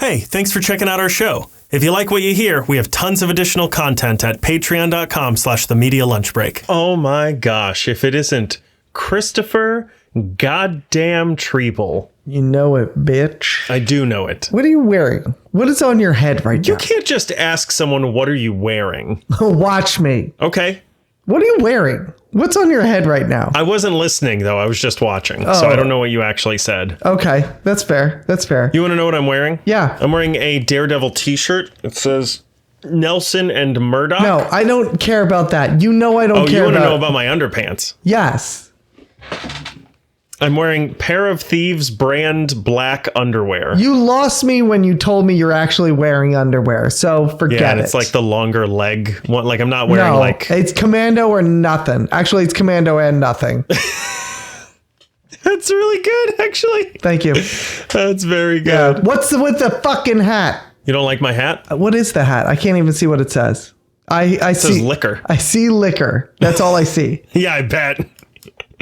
Hey, thanks for checking out our show. If you like what you hear, we have tons of additional content at patreon.com/themedialunchbreak. Oh my gosh, if it isn't Christopher goddamn Treble. You know it, bitch. I do know it. What are you wearing? What is on your head right now? You can't just ask someone, what are you wearing? Watch me. Okay. What are you wearing? What's on your head right now? I wasn't listening, though. I was just watching. So I don't know what you actually said. Okay. That's fair. That's fair. You want to know what I'm wearing? Yeah. I'm wearing a Daredevil t-shirt. It says Nelson and Murdoch. No, I don't care about that. You know I don't care about... Oh, you want to know about my underpants? Yes. I'm wearing Pair of Thieves brand black underwear. You lost me when you told me you're actually wearing underwear, so forget it. It's like the longer leg one. Like I'm not wearing like... it's commando or nothing. Actually, it's commando and nothing. That's really good, actually. Thank you. That's very good. Yeah. What's with the fucking hat? You don't like my hat? What is the hat? I can't even see what it says. It says liquor. I see liquor. That's all I see. Yeah, I bet.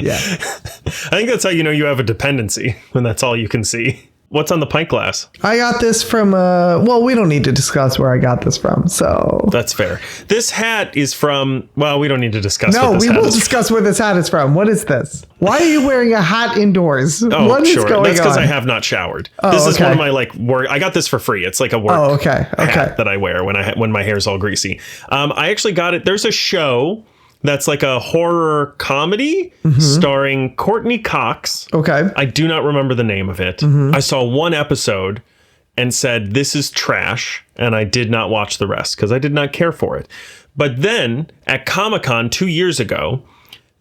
Yeah. I think that's how you know you have a dependency, when that's all you can see. What's on the pint glass? I got this from, well, we don't need to discuss where I got this from, so. That's fair. This hat is from, well, we don't need to discuss No, we will discuss where this hat is from. What is this? Why are you wearing a hat indoors? Oh, what is going That's because on? I have not showered. Oh, this is okay. one of my like work. I got this for free. It's like a work hat that I wear when my hair's all greasy. I actually got it. There's a show that's like a horror comedy starring Courtney Cox. Okay. I do not remember the name of it. I saw one episode and said, this is trash. And I did not watch the rest because I did not care for it. But then at Comic-Con 2 years ago,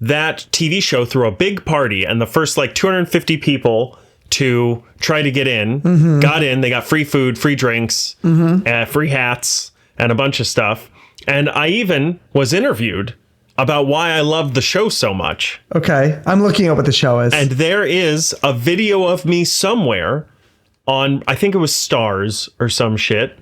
that TV show threw a big party and the first like 250 people to try to get in got in. They got free food, free drinks, free hats, and a bunch of stuff. And I even was interviewed about why I loved the show so much. Okay. I'm looking at what the show is. And there is a video of me somewhere on, I think it was Stars or some shit,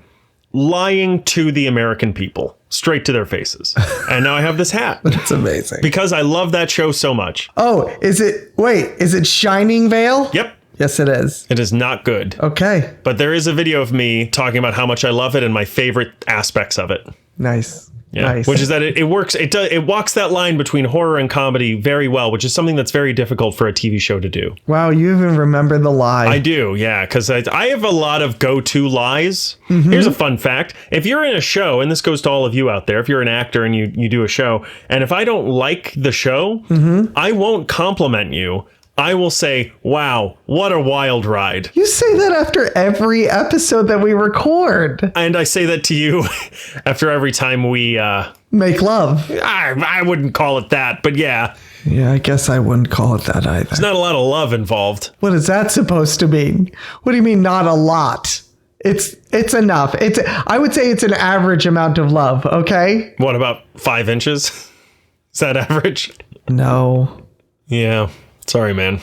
lying to the American people, straight to their faces. And now I have this hat. That's amazing. Because I love that show so much. Oh, is it Shining Veil? Yep. Yes, it is. It is not good. Okay. But there is a video of me talking about how much I love it and my favorite aspects of it. Nice. Yeah, nice. Which is that it works. It walks that line between horror and comedy very well, which is something that's very difficult for a TV show to do. Wow, you even remember the lie. I do, yeah, because I have a lot of go-to lies. Here's a fun fact. If you're in a show, and this goes to all of you out there, if you're an actor and you do a show, and if I don't like the show, I won't compliment you. I will say, wow, what a wild ride. You say that after every episode that we record. And I say that to you after every time we... make love. I wouldn't call it that, but yeah. Yeah, I guess I wouldn't call it that either. There's not a lot of love involved. What is that supposed to mean? What do you mean not a lot? It's enough. I would say it's an average amount of love, okay? What, about 5 inches? Is that average? No. Yeah. Sorry, man.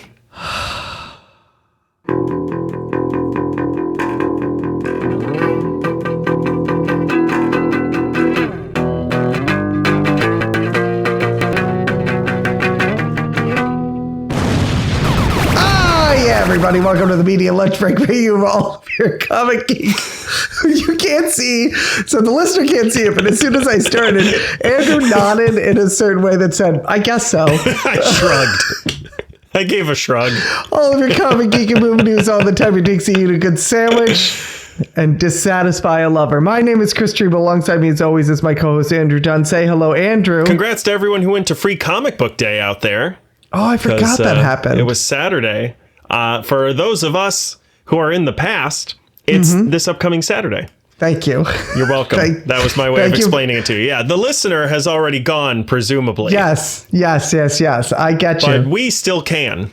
Everybody, welcome to the Media Lunch Break, where you all of your comic geek. You can't see, so the listener can't see it, but as soon as I started, Andrew nodded in a certain way that said, I guess so. I shrugged. I gave a shrug. All of your comic geek and movie news all the time. It takes you eat a good sandwich and dissatisfy a lover. My name is Chris Treble. Alongside me, as always, is my co-host, Andrew Dunn. Say hello, Andrew. Congrats to everyone who went to Free Comic Book Day out there. Oh, I forgot that happened. It was Saturday. For those of us who are in the past, it's this upcoming Saturday. Thank you. You're welcome. That was my way of explaining it to you. Yeah, the listener has already gone, presumably. Yes. I get you. But we still can.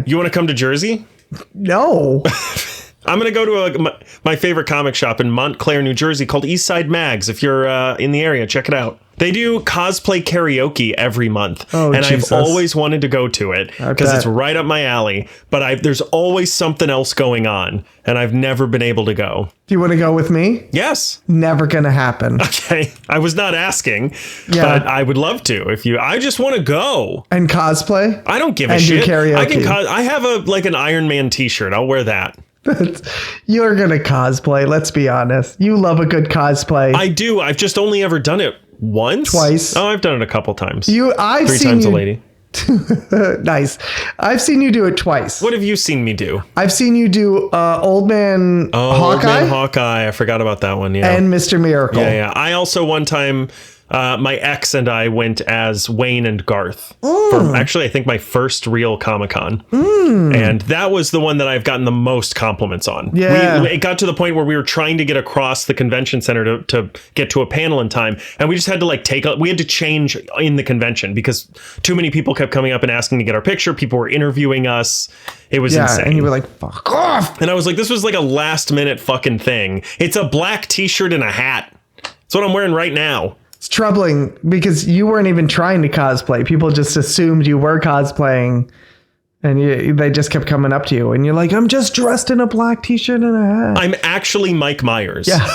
You want to come to Jersey? No. I'm going to go to my favorite comic shop in Montclair, New Jersey called Eastside Mags. If you're in the area, check it out. They do cosplay karaoke every month. Oh, and Jesus. I've always wanted to go to it because it's right up my alley. But there's always something else going on, and I've never been able to go. Do you want to go with me? Yes. Never going to happen. Okay. I was not asking, but I would love to. I just want to go. And cosplay? I don't give a shit. And do karaoke? I have an Iron Man t-shirt. I'll wear that. You're going to cosplay. Let's be honest. You love a good cosplay. I do. I've just only ever done it once. Twice. Oh, I've done it a couple times. I've 3 seen times you, a lady. Nice. I've seen you do it twice. What have you seen me do? I've seen you do Old Man Hawkeye. Old Man Hawkeye. I forgot about that one. Yeah. And Mr. Miracle. Yeah. I also one time, my ex and I went as Wayne and Garth for actually, I think my first real Comic-Con. And that was the one that I've gotten the most compliments on. Yeah. It got to the point where we were trying to get across the convention center to get to a panel in time. And we just had to we had to change in the convention because too many people kept coming up and asking to get our picture. People were interviewing us. It was insane. And you were like, fuck off. And I was like, this was like a last minute fucking thing. It's a black t-shirt and a hat. That's what I'm wearing right now. It's troubling because you weren't even trying to cosplay. People just assumed you were cosplaying, and they just kept coming up to you, and you're like, I'm just dressed in a black t-shirt and a hat. I'm actually Mike Myers. Yeah.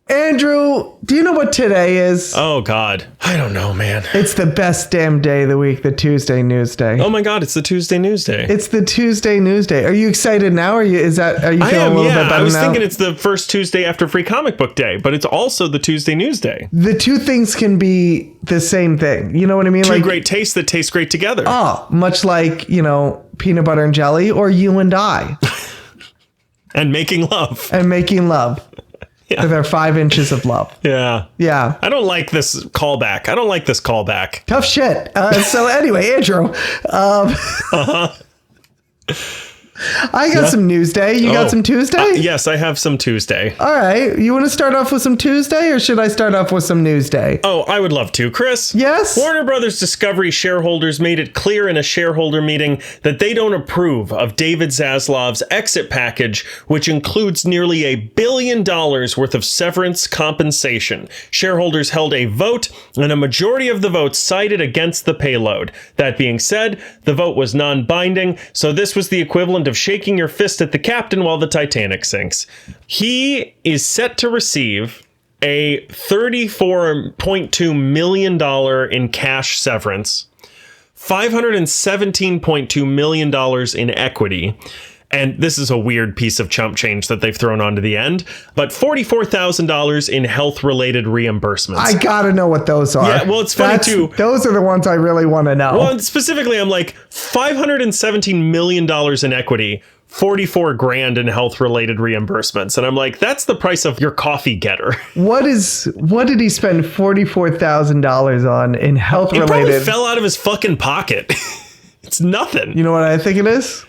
Andrew, do you know what today is? Oh, God. I don't know, man. It's the best damn day of the week, the Tuesday News Day. Oh, my God. It's the Tuesday News Day. It's the Tuesday News Day. Are you excited now? Are you feeling a little bit better now? I was thinking it's the first Tuesday after Free Comic Book Day, but it's also the Tuesday News Day. The two things can be the same thing. You know what I mean? Two great tastes that taste great together. Oh, much like, peanut butter and jelly or you and I. And making love. Yeah. With our 5 inches of love. Yeah. Yeah. I don't like this callback. Tough shit. So anyway, Andrew, I got some news day. You got some Tuesday? Yes, I have some Tuesday. All right. You want to start off with some Tuesday or should I start off with some news day? Oh, I would love to. Chris? Yes? Warner Brothers Discovery shareholders made it clear in a shareholder meeting that they don't approve of David Zaslav's exit package, which includes nearly $1 billion worth of severance compensation. Shareholders held a vote, and a majority of the votes sided against the payload. That being said, the vote was non-binding, so this was the equivalent of shaking your fist at the captain while the Titanic sinks. He is set to receive a $34.2 million in cash severance, $517.2 million in equity, and this is a weird piece of chump change that they've thrown onto the end, but $44,000 in health-related reimbursements. I gotta know what those are. Yeah, well, it's funny too. Those are the ones I really want to know. Well, specifically, I'm like $517 million in equity, 44 grand in health-related reimbursements, and I'm like, that's the price of your coffee getter. What did he spend $44,000 on in health-related? It probably fell out of his fucking pocket. It's nothing. You know what I think it is?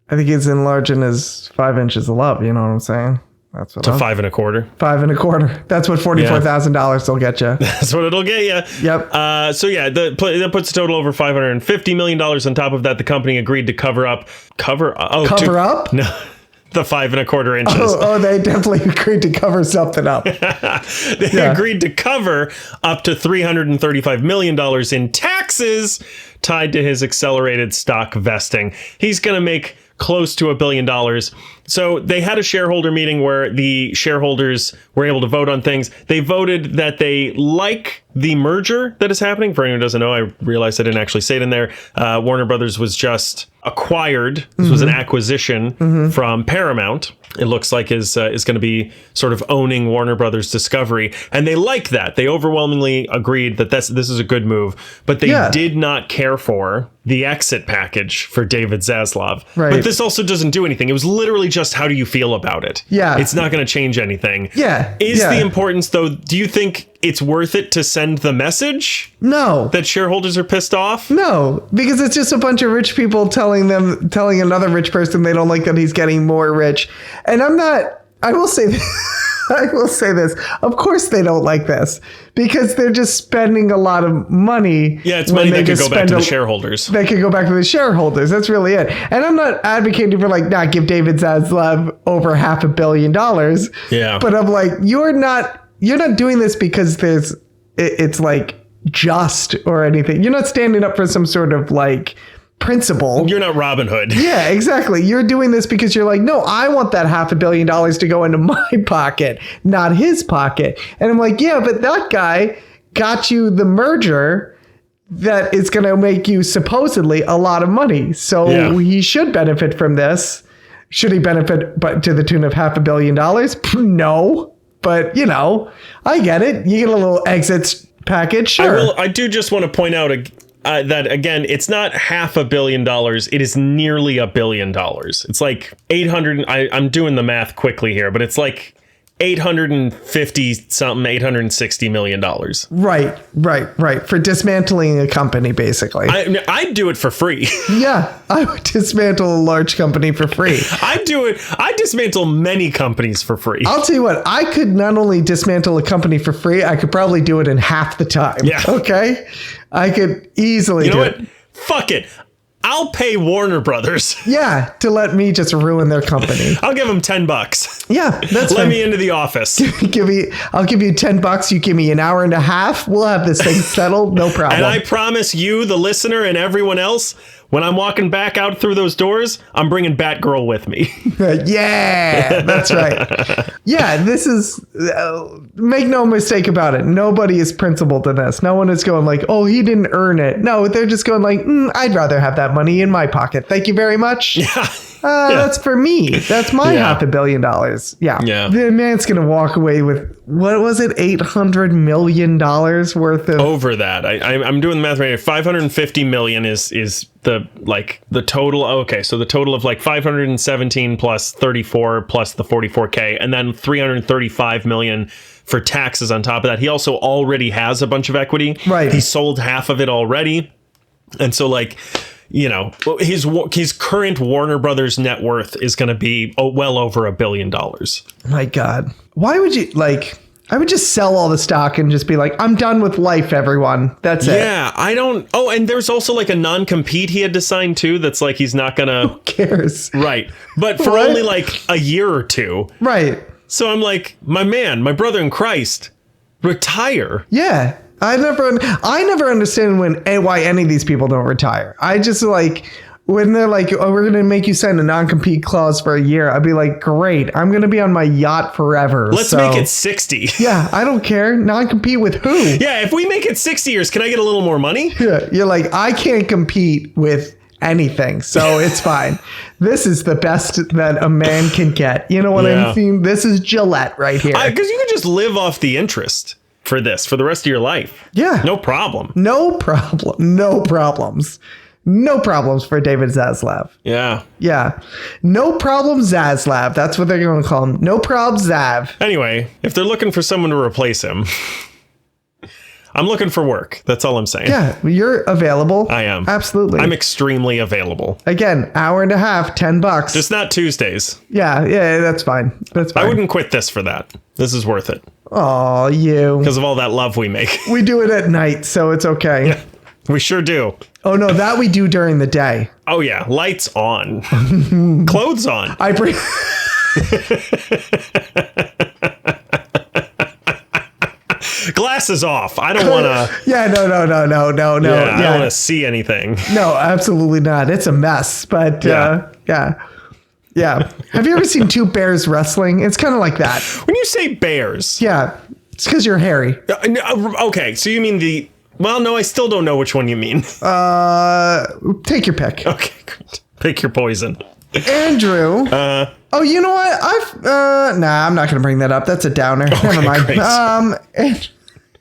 I think he's enlarging his 5 inches of love. You know what I'm saying? That's what. To 5 1/4. 5 1/4. That's what $44,000 will get you. That's what it'll get you. Yep. So yeah, that puts a total over $550 million. On top of that, the company agreed to cover up. No. The 5 1/4 inches. Oh, they definitely agreed to cover something up. They agreed to cover up to $335 million in taxes tied to his accelerated stock vesting. He's going to make close to $1 billion. So they had a shareholder meeting where the shareholders were able to vote on things. They voted that they like the merger that is happening. For anyone who doesn't know, I realized I didn't actually say it in there. Warner Brothers was just acquired. This was an acquisition from Paramount. It looks like is going to be sort of owning Warner Brothers Discovery. And they like that. They overwhelmingly agreed that this is a good move. But they did not care for the exit package for David Zaslav. Right. But this also doesn't do anything. It was literally just how do you feel about it? Yeah. It's not going to change anything. Yeah. Is the importance, though, do you think it's worth it to send the message? No. That shareholders are pissed off? No, because it's just a bunch of rich people telling another rich person they don't like that he's getting more rich. And I will say this. Of course they don't like this because they're just spending a lot of money. Yeah, it's money that could go back to the shareholders. They could go back to the shareholders. That's really it. And I'm not advocating for give David Zaslav over $500 million. Yeah. But I'm like, you're not doing this because it's like just or anything. You're not standing up for some sort of like principle. You're not Robin Hood. Yeah, exactly. You're doing this because you're like, no, I want that $500 million to go into my pocket, not his pocket. And I'm like, yeah, but that guy got you the merger that is going to make you supposedly a lot of money. So he should benefit from this. Should he benefit but to the tune of $500 million? No. But, I get it. You get a little exit package. Sure. I do just want to point out that, again, it's not $500 million. It is nearly $1 billion. It's like 800. I'm doing the math quickly here, but it's like 850 something, $860 million. Right. For dismantling a company, basically. I'd do it for free. Yeah, I would dismantle a large company for free. I'd do it. I'd dismantle many companies for free. I'll tell you what, I could not only dismantle a company for free, I could probably do it in half the time. Yeah. Okay? I could easily do it. Fuck it. I'll pay Warner Brothers. Yeah, to let me just ruin their company. I'll give them $10. Yeah, that's Let me into the office. I'll give you $10. You give me an hour and a half. We'll have this thing settled. No problem. And I promise you, the listener, and everyone else, when I'm walking back out through those doors, I'm bringing Batgirl with me. Yeah, that's right. Yeah, this is, make no mistake about it. Nobody is principled in this. No one is going like, oh, he didn't earn it. No, they're just going like, I'd rather have that money in my pocket. Thank you very much. Yeah. That's for me. That's my $500 million. Yeah. The man's going to walk away with, what was it? $800 million worth of. Over that. I'm doing the math right here. 550 million is the total. Okay. So the total of like 517 plus 34 plus the 44K, and then 335 million for taxes on top of that. He also already has a bunch of equity. Right. He sold half of it already. And so like, his current Warner Brothers net worth is going to be well over $1 billion. My God. Why would you I would just sell all the stock and just be like, I'm done with life, everyone. That's it. Yeah, I don't. Oh, and there's also like a non-compete he had to sign too. That's like, he's not going to. Who cares? Right. But for only like a year or two. Right. So I'm like, my brother in Christ, retire. Yeah. I never understand why any of these people don't retire. I just like when they're like, oh, we're going to make you sign a non-compete clause for a year. I'd be like, great. I'm going to be on my yacht forever. Let's make it 60. Yeah, I don't care. Non-compete with who? Yeah, if we make it 60 years, can I get a little more money? Yeah, you're like, I can't compete with anything, so it's fine. This is the best that a man can get. You know what I mean? This is Gillette right here. Because you can just live off the interest for the rest of your life. Yeah. No problem. No problem. No problems. No problems for David Zaslav. Yeah. Yeah. No problem Zaslav. That's what they're going to call him. No prob Zav. Anyway, if they're looking for someone to replace him, I'm looking for work. That's all I'm saying. Yeah. You're available. I am. Absolutely. I'm extremely available. Again, hour and a half, $10. Just not Tuesdays. Yeah. Yeah. That's fine. That's fine. I wouldn't quit this for that. This is worth it. Oh, you. Because of all that love we make. We do it at night, so it's okay. Yeah, we sure do. Oh, no, that we do during the day. Oh, yeah. Lights on. Clothes on. I bring... Glasses off. I don't want to... Yeah, no. Yeah, Yeah. I don't want to see anything. No, absolutely not. It's a mess, but yeah. Have you ever seen two bears wrestling? It's kind of like that. When you say bears... Yeah, it's because you're hairy. Okay, so you mean the... Well, no, I still don't know which one you mean. Take your pick. Okay, great. Pick your poison. Andrew. Oh, you know what? Nah, I'm not going to bring that up. That's a downer. Okay, never mind. Great.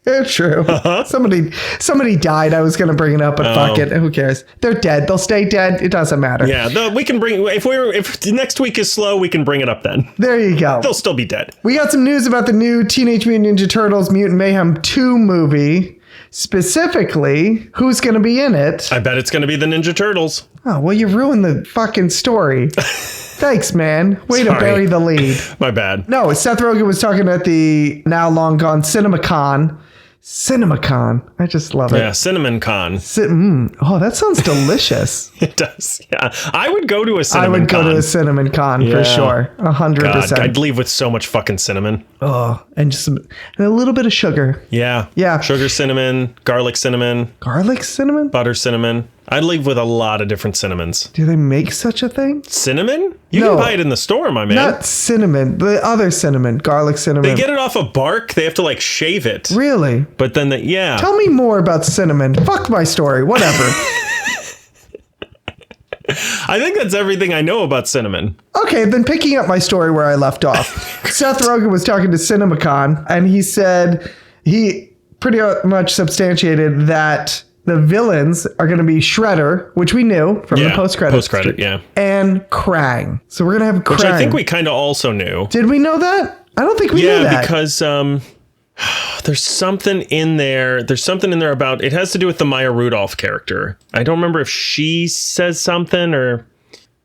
It's true. Uh-huh. Somebody died. I was going to bring it up, but fuck it. Who cares? They're dead. They'll stay dead. It doesn't matter. Yeah, we can bring... If next week is slow, we can bring it up then. There you go. They'll still be dead. We got some news about the new Teenage Mutant Ninja Turtles Mutant Mayhem 2 movie. Specifically, who's going to be in it? I bet it's going to be the Ninja Turtles. Oh, well, you ruined the fucking story. Thanks, man. Way to bury the lead. My bad. No, Seth Rogen was talking at the now long gone CinemaCon. I just love it. Yeah, Cinnamon Con. Oh, that sounds delicious. It does. Yeah. I would go to a Cinnamon Con. I would go to a Cinnamon Con for sure. 100%. I'd leave with so much fucking cinnamon. Oh, and just and a little bit of sugar. Yeah. Yeah. Sugar cinnamon, garlic cinnamon. Garlic cinnamon? Butter cinnamon. I'd leave with a lot of different cinnamons. Do they make such a thing? Cinnamon? You can buy it in the store, my man. Not cinnamon. The other cinnamon. Garlic cinnamon. They get it off a bark. They have to like shave it. Really? But then Tell me more about cinnamon. Fuck my story. Whatever. I think that's everything I know about Cinnamon. Okay, then picking up my story where I left off. Seth Rogen was talking to CinemaCon, and he said he pretty much substantiated that the villains are going to be Shredder, which we knew from the post-credit. Post-credit, yeah. And Krang. So we're going to have Krang. Which I think we kind of also knew. Did we know that? I don't think we knew that. Yeah, because there's something in there. There's something in there about, it has to do with the Maya Rudolph character. I don't remember if she says something or,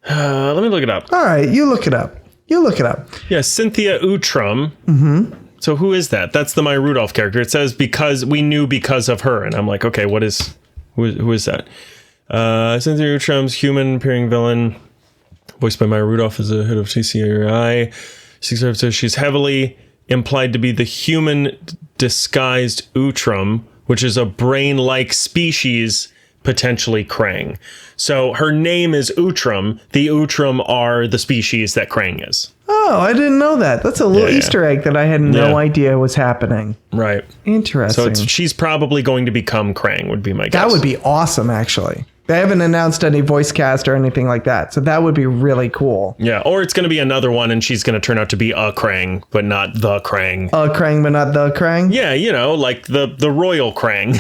let me look it up. All right, you look it up. Yeah, Cynthia Utrum. Mm-hmm. So who is that? That's the Maya Rudolph character. It says because of her. And I'm like, okay, who is that? Cynthia Utrum's human appearing villain, voiced by Maya Rudolph as the head of TCRI. She's heavily implied to be the human disguised Utrum, which is a brain-like species, potentially Krang. So her name is Utrum. The Utrum are the species that Krang is. Oh, I didn't know that. That's a little Easter egg that I had no idea was happening. Right. Interesting. So she's probably going to become Krang, would be my guess. That would be awesome, actually. They haven't announced any voice cast or anything like that, so that would be really cool. Yeah, or it's going to be another one, and she's going to turn out to be a Krang, but not the Krang. A Krang, but not the Krang? Yeah, like the royal Krang.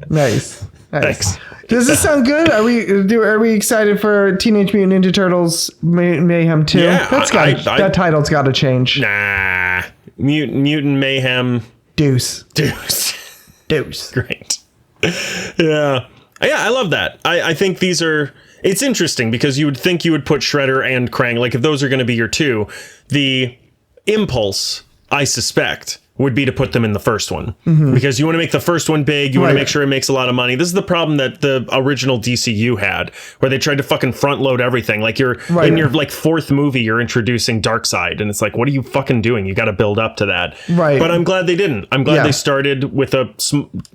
Nice. Thanks. Does this sound good? Are we excited for Teenage Mutant Ninja Turtles Mayhem 2? Yeah, that title's got to change. Nah, Mutant Mayhem. Deuce. Great. Yeah, I love that. I think these are. It's interesting because you would think you would put Shredder and Krang, like if those are going to be your two, the impulse, I suspect, would be to put them in the first one because you want to make the first one big. You want to make sure it makes a lot of money. This is the problem that the original DCU had, where they tried to fucking front load everything. Like you're in your like fourth movie, you're introducing Darkseid, and it's like, what are you fucking doing? You got to build up to that. Right. But I'm glad they didn't. I'm glad they started with a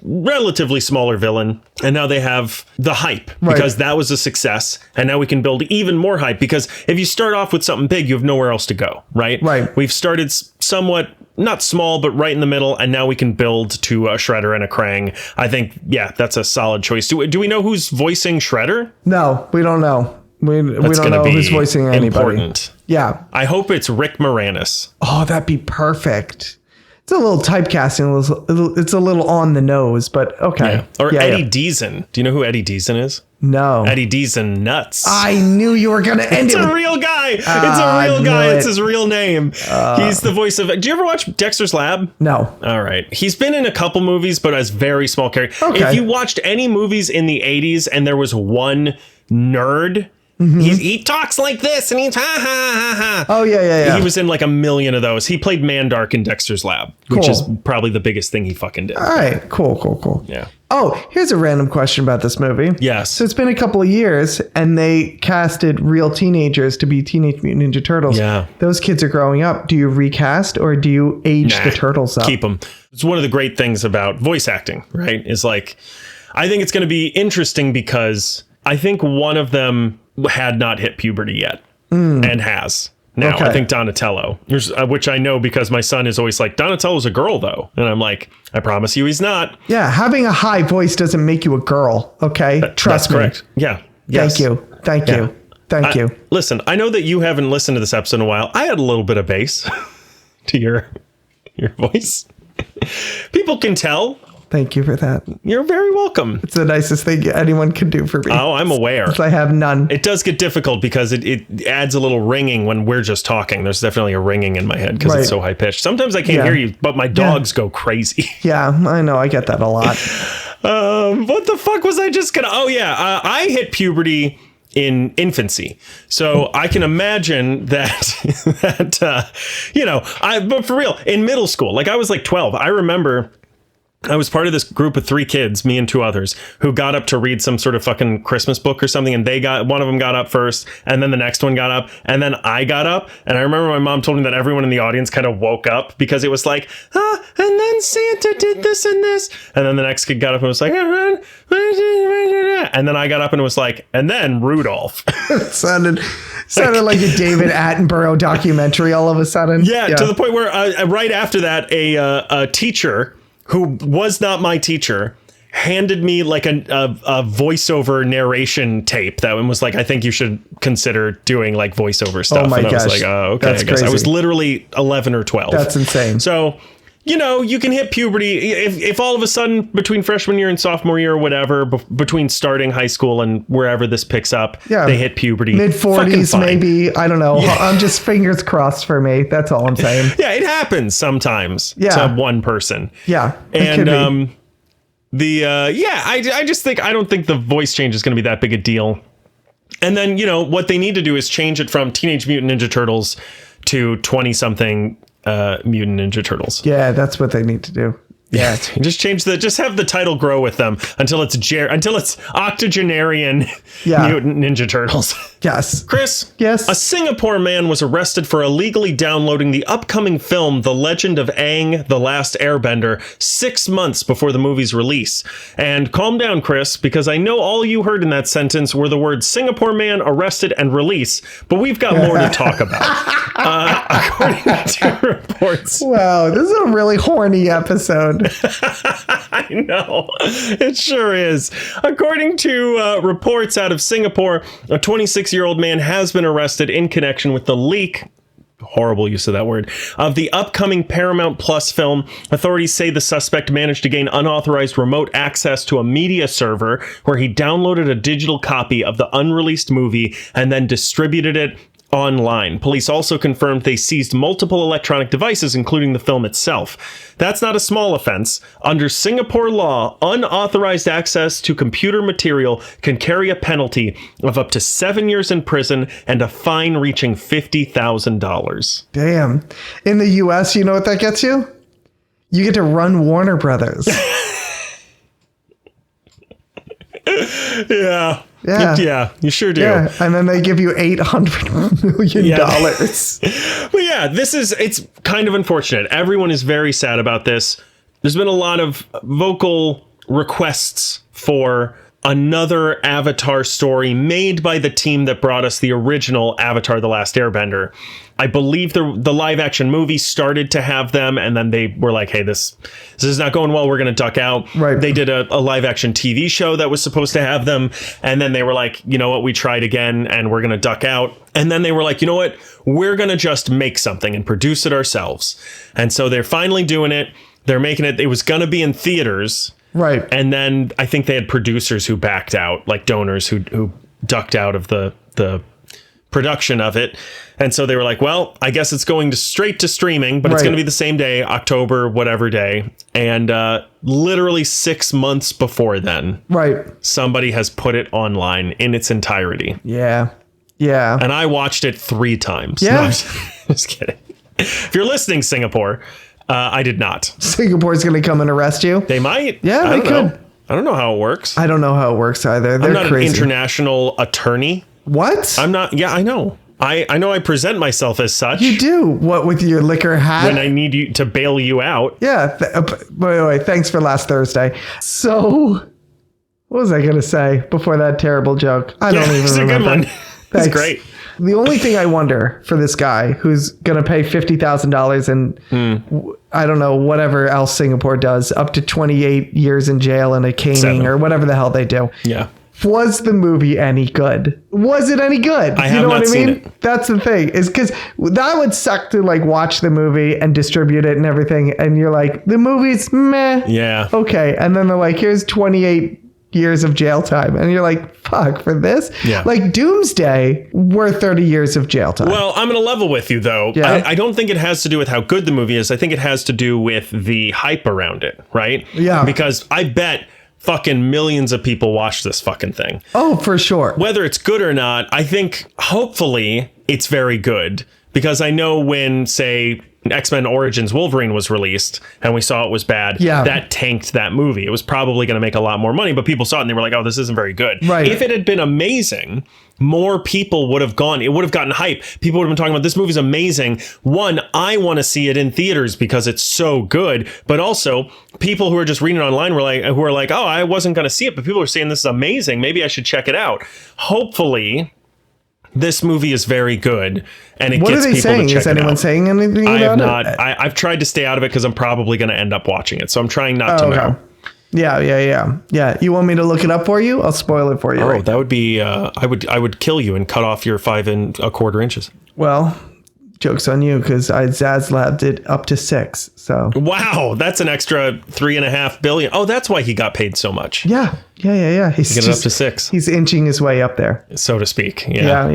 relatively smaller villain, and now they have the hype because that was a success, and now we can build even more hype because if you start off with something big, you have nowhere else to go. Right. We've started somewhat. Not small, but right in the middle, and now we can build to a Shredder and a Krang. I think, that's a solid choice. Do we know who's voicing Shredder? No, we don't know. We don't know who's voicing anybody. Important. Yeah. I hope it's Rick Moranis. Oh, that'd be perfect. It's a little typecasting. It's a little on the nose, but okay. Yeah. Or Eddie Deason. Do you know who Eddie Deason is? No. Eddie Deason Nuts. I knew you were going to end it. It's a real guy. It's a real guy. It's his real name. He's the voice of... Do you ever watch Dexter's Lab? No. All right. He's been in a couple movies, but as very small character. Okay. If you watched any movies in the 80s and there was one nerd... He talks like this and he's ha ha ha ha. Oh, yeah. He was in like a million of those. He played Mandark in Dexter's Lab, which is probably the biggest thing he fucking did. All right. Cool. Yeah. Oh, here's a random question about this movie. Yes. So it's been a couple of years and they casted real teenagers to be Teenage Mutant Ninja Turtles. Yeah. Those kids are growing up. Do you recast or do you age the turtles up? Keep them. It's one of the great things about voice acting, right? Is like, I think it's going to be interesting because I think one of them had not hit puberty yet and has now. I think Donatello, which I know because my son is always like, Donatello's a girl though, and I'm like, I promise you he's not. Yeah, having a high voice doesn't make you a girl. Okay, trust me. Correct. Yeah. Yes. Thank you. Listen, I know that you haven't listened to this episode in a while. I had a little bit of bass to your voice. People can tell. Thank you for that. You're very welcome. It's the nicest thing anyone can do for me. Oh, I'm aware. I have none. It does get difficult because it adds a little ringing when we're just talking. There's definitely a ringing in my head because it's so high pitched. Sometimes I can't hear you, but my dogs go crazy. Yeah, I know. I get that a lot. What the fuck was I just gonna... Oh, yeah. I hit puberty in infancy. So I can imagine that, but for real, in middle school, like I was like 12. I remember... I was part of this group of 3 kids, me and 2 others, who got up to read some sort of fucking Christmas book or something. And one of them got up first, and then the next one got up, and then I got up. And I remember my mom told me that everyone in the audience kind of woke up because it was like, and then Santa did this and this. And then the next kid got up and was like, and then I got up and it was like, and then Rudolph. It sounded like a David Attenborough documentary all of a sudden. Yeah. To the point where right after that, a teacher who was not my teacher handed me like a voiceover narration tape that one was like, I think you should consider doing like voiceover stuff. Oh my and I gosh. was like, oh, okay. That's I guess crazy. I was literally 11 or 12. That's insane. So, you know, you can hit puberty if all of a sudden between freshman year and sophomore year or whatever, between starting high school and wherever this picks up, they hit puberty. Mid-40s, maybe. I don't know. Yeah. I'm just fingers crossed for me. That's all I'm saying. Yeah, it happens sometimes to one person. Yeah. And I just think, I don't think the voice change is going to be that big a deal. And then, you know, what they need to do is change it from Teenage Mutant Ninja Turtles to 20-something Mutant Ninja Turtles. Yeah, that's what they need to do. Yeah, just have the title grow with them until it's octogenarian Mutant Ninja Turtles. Yes. Chris. Yes. A Singapore man was arrested for illegally downloading the upcoming film The Legend of Aang: The Last Airbender 6 months before the movie's release. And calm down, Chris, because I know all you heard in that sentence were the words Singapore man arrested and release, but we've got more to talk about. According to reports. Wow, this is a really horny episode. I know. It sure is. According to reports out of Singapore, a 26-year-old man has been arrested in connection with the leak, horrible use of that word, of the upcoming Paramount Plus film. Authorities say the suspect managed to gain unauthorized remote access to a media server where he downloaded a digital copy of the unreleased movie and then distributed it online. Police also confirmed they seized multiple electronic devices, including the film itself. That's not a small offense. Under Singapore law, unauthorized access to computer material can carry a penalty of up to 7 years in prison and a fine reaching $50,000. Damn. In the US, you know what that gets you? You get to run Warner Brothers. Yeah. Yeah, you sure do. Yeah, and then they give you $800 million. But yeah, it's kind of unfortunate. Everyone is very sad about this. There's been a lot of vocal requests for another Avatar story made by the team that brought us the original Avatar: The Last Airbender. I believe the live action movie started to have them, and then they were like, hey, this is not going well. We're going to duck out. Right. They did a live action TV show that was supposed to have them. And then they were like, you know what? We tried again and we're going to duck out. And then they were like, you know what? We're going to just make something and produce it ourselves. And so they're finally doing it. They're making it. It was going to be in theaters. Right. And then I think they had producers who backed out, like donors who ducked out of the production of it. And so they were like, well, I guess it's going straight to streaming, but it's going to be the same day, October, whatever day. And literally 6 months before then, somebody has put it online in its entirety. Yeah. Yeah. And I watched it 3 times. Yeah. No, I'm just kidding. If you're listening, Singapore, I did not. Singapore's going to come and arrest you? They might. Yeah, they could. I don't know how it works. I don't know how it works either. They're I'm not crazy. an international attorney. What? I'm not. Yeah, I know. I know I present myself as such. You do. What, with your liquor hat? When I need you to bail you out. Yeah. Wait. Thanks for last Thursday. So, what was I going to say before that terrible joke? I don't even remember. It's a good one. That's great. The only thing I wonder for this guy who's going to pay $50,000 and I don't know, whatever else Singapore does, up to 28 years in jail and a caning or whatever the hell they do. Yeah. Was the movie any good? Was it any good? I have not seen it. That's the thing, is because that would suck to like watch the movie and distribute it and everything. And you're like, the movie's meh. Yeah. Okay. And then they're like, here's 28 years of jail time. And you're like, fuck, for this? Yeah. Like Doomsday were 30 years of jail time. Well, I'm going to level with you, though. Yeah. I don't think it has to do with how good the movie is. I think it has to do with the hype around it, right? Yeah. Because I bet fucking millions of people watch this fucking thing. Oh, for sure. Whether it's good or not, I think hopefully it's very good. Because I know when, say, X-Men Origins Wolverine was released and we saw it was bad, that tanked that movie. It was probably going to make a lot more money, but people saw it and they were like, oh, this isn't very good. Right. If it had been amazing, more people would have gone. It would have gotten hype. People would have been talking about this movie's amazing. One, I want to see it in theaters because it's so good. But also, people who are just reading it online were like, oh, I wasn't going to see it, but people are saying this is amazing. Maybe I should check it out. Hopefully, this movie is very good, and it gets people to check it out. What are they saying? Is anyone saying anything about it? I have not. I've tried to stay out of it because I'm probably going to end up watching it, so I'm trying not to know. Yeah. You want me to look it up for you? I'll spoil it for you. Oh, that would be. I would kill you and cut off your 5 1/4 inches. Well, joke's on you because I Zaslabbed it up to 6. So wow, that's an extra $3.5 billion. Oh, that's why he got paid so much. Yeah. He's Get it up to 6, He's inching his way up there, so to speak. Yeah.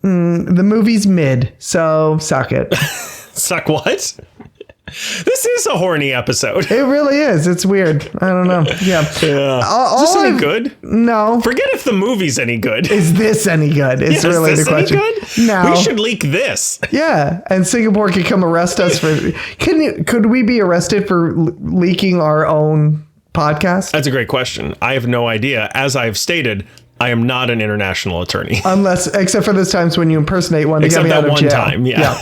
The movie's mid, so suck it. Suck what? This is a horny episode. It really is. It's weird. I don't know. Yeah. Is this any good? No. Forget if the movie's any good. Is this any good? It's really the question. Any good? No. We should leak this. Yeah. And Singapore could come arrest us for. Could we be arrested for leaking our own podcast? That's a great question. I have no idea. As I've stated, I am not an international attorney. Except for those times when you impersonate one to get me out of jail. Except that one time, yeah.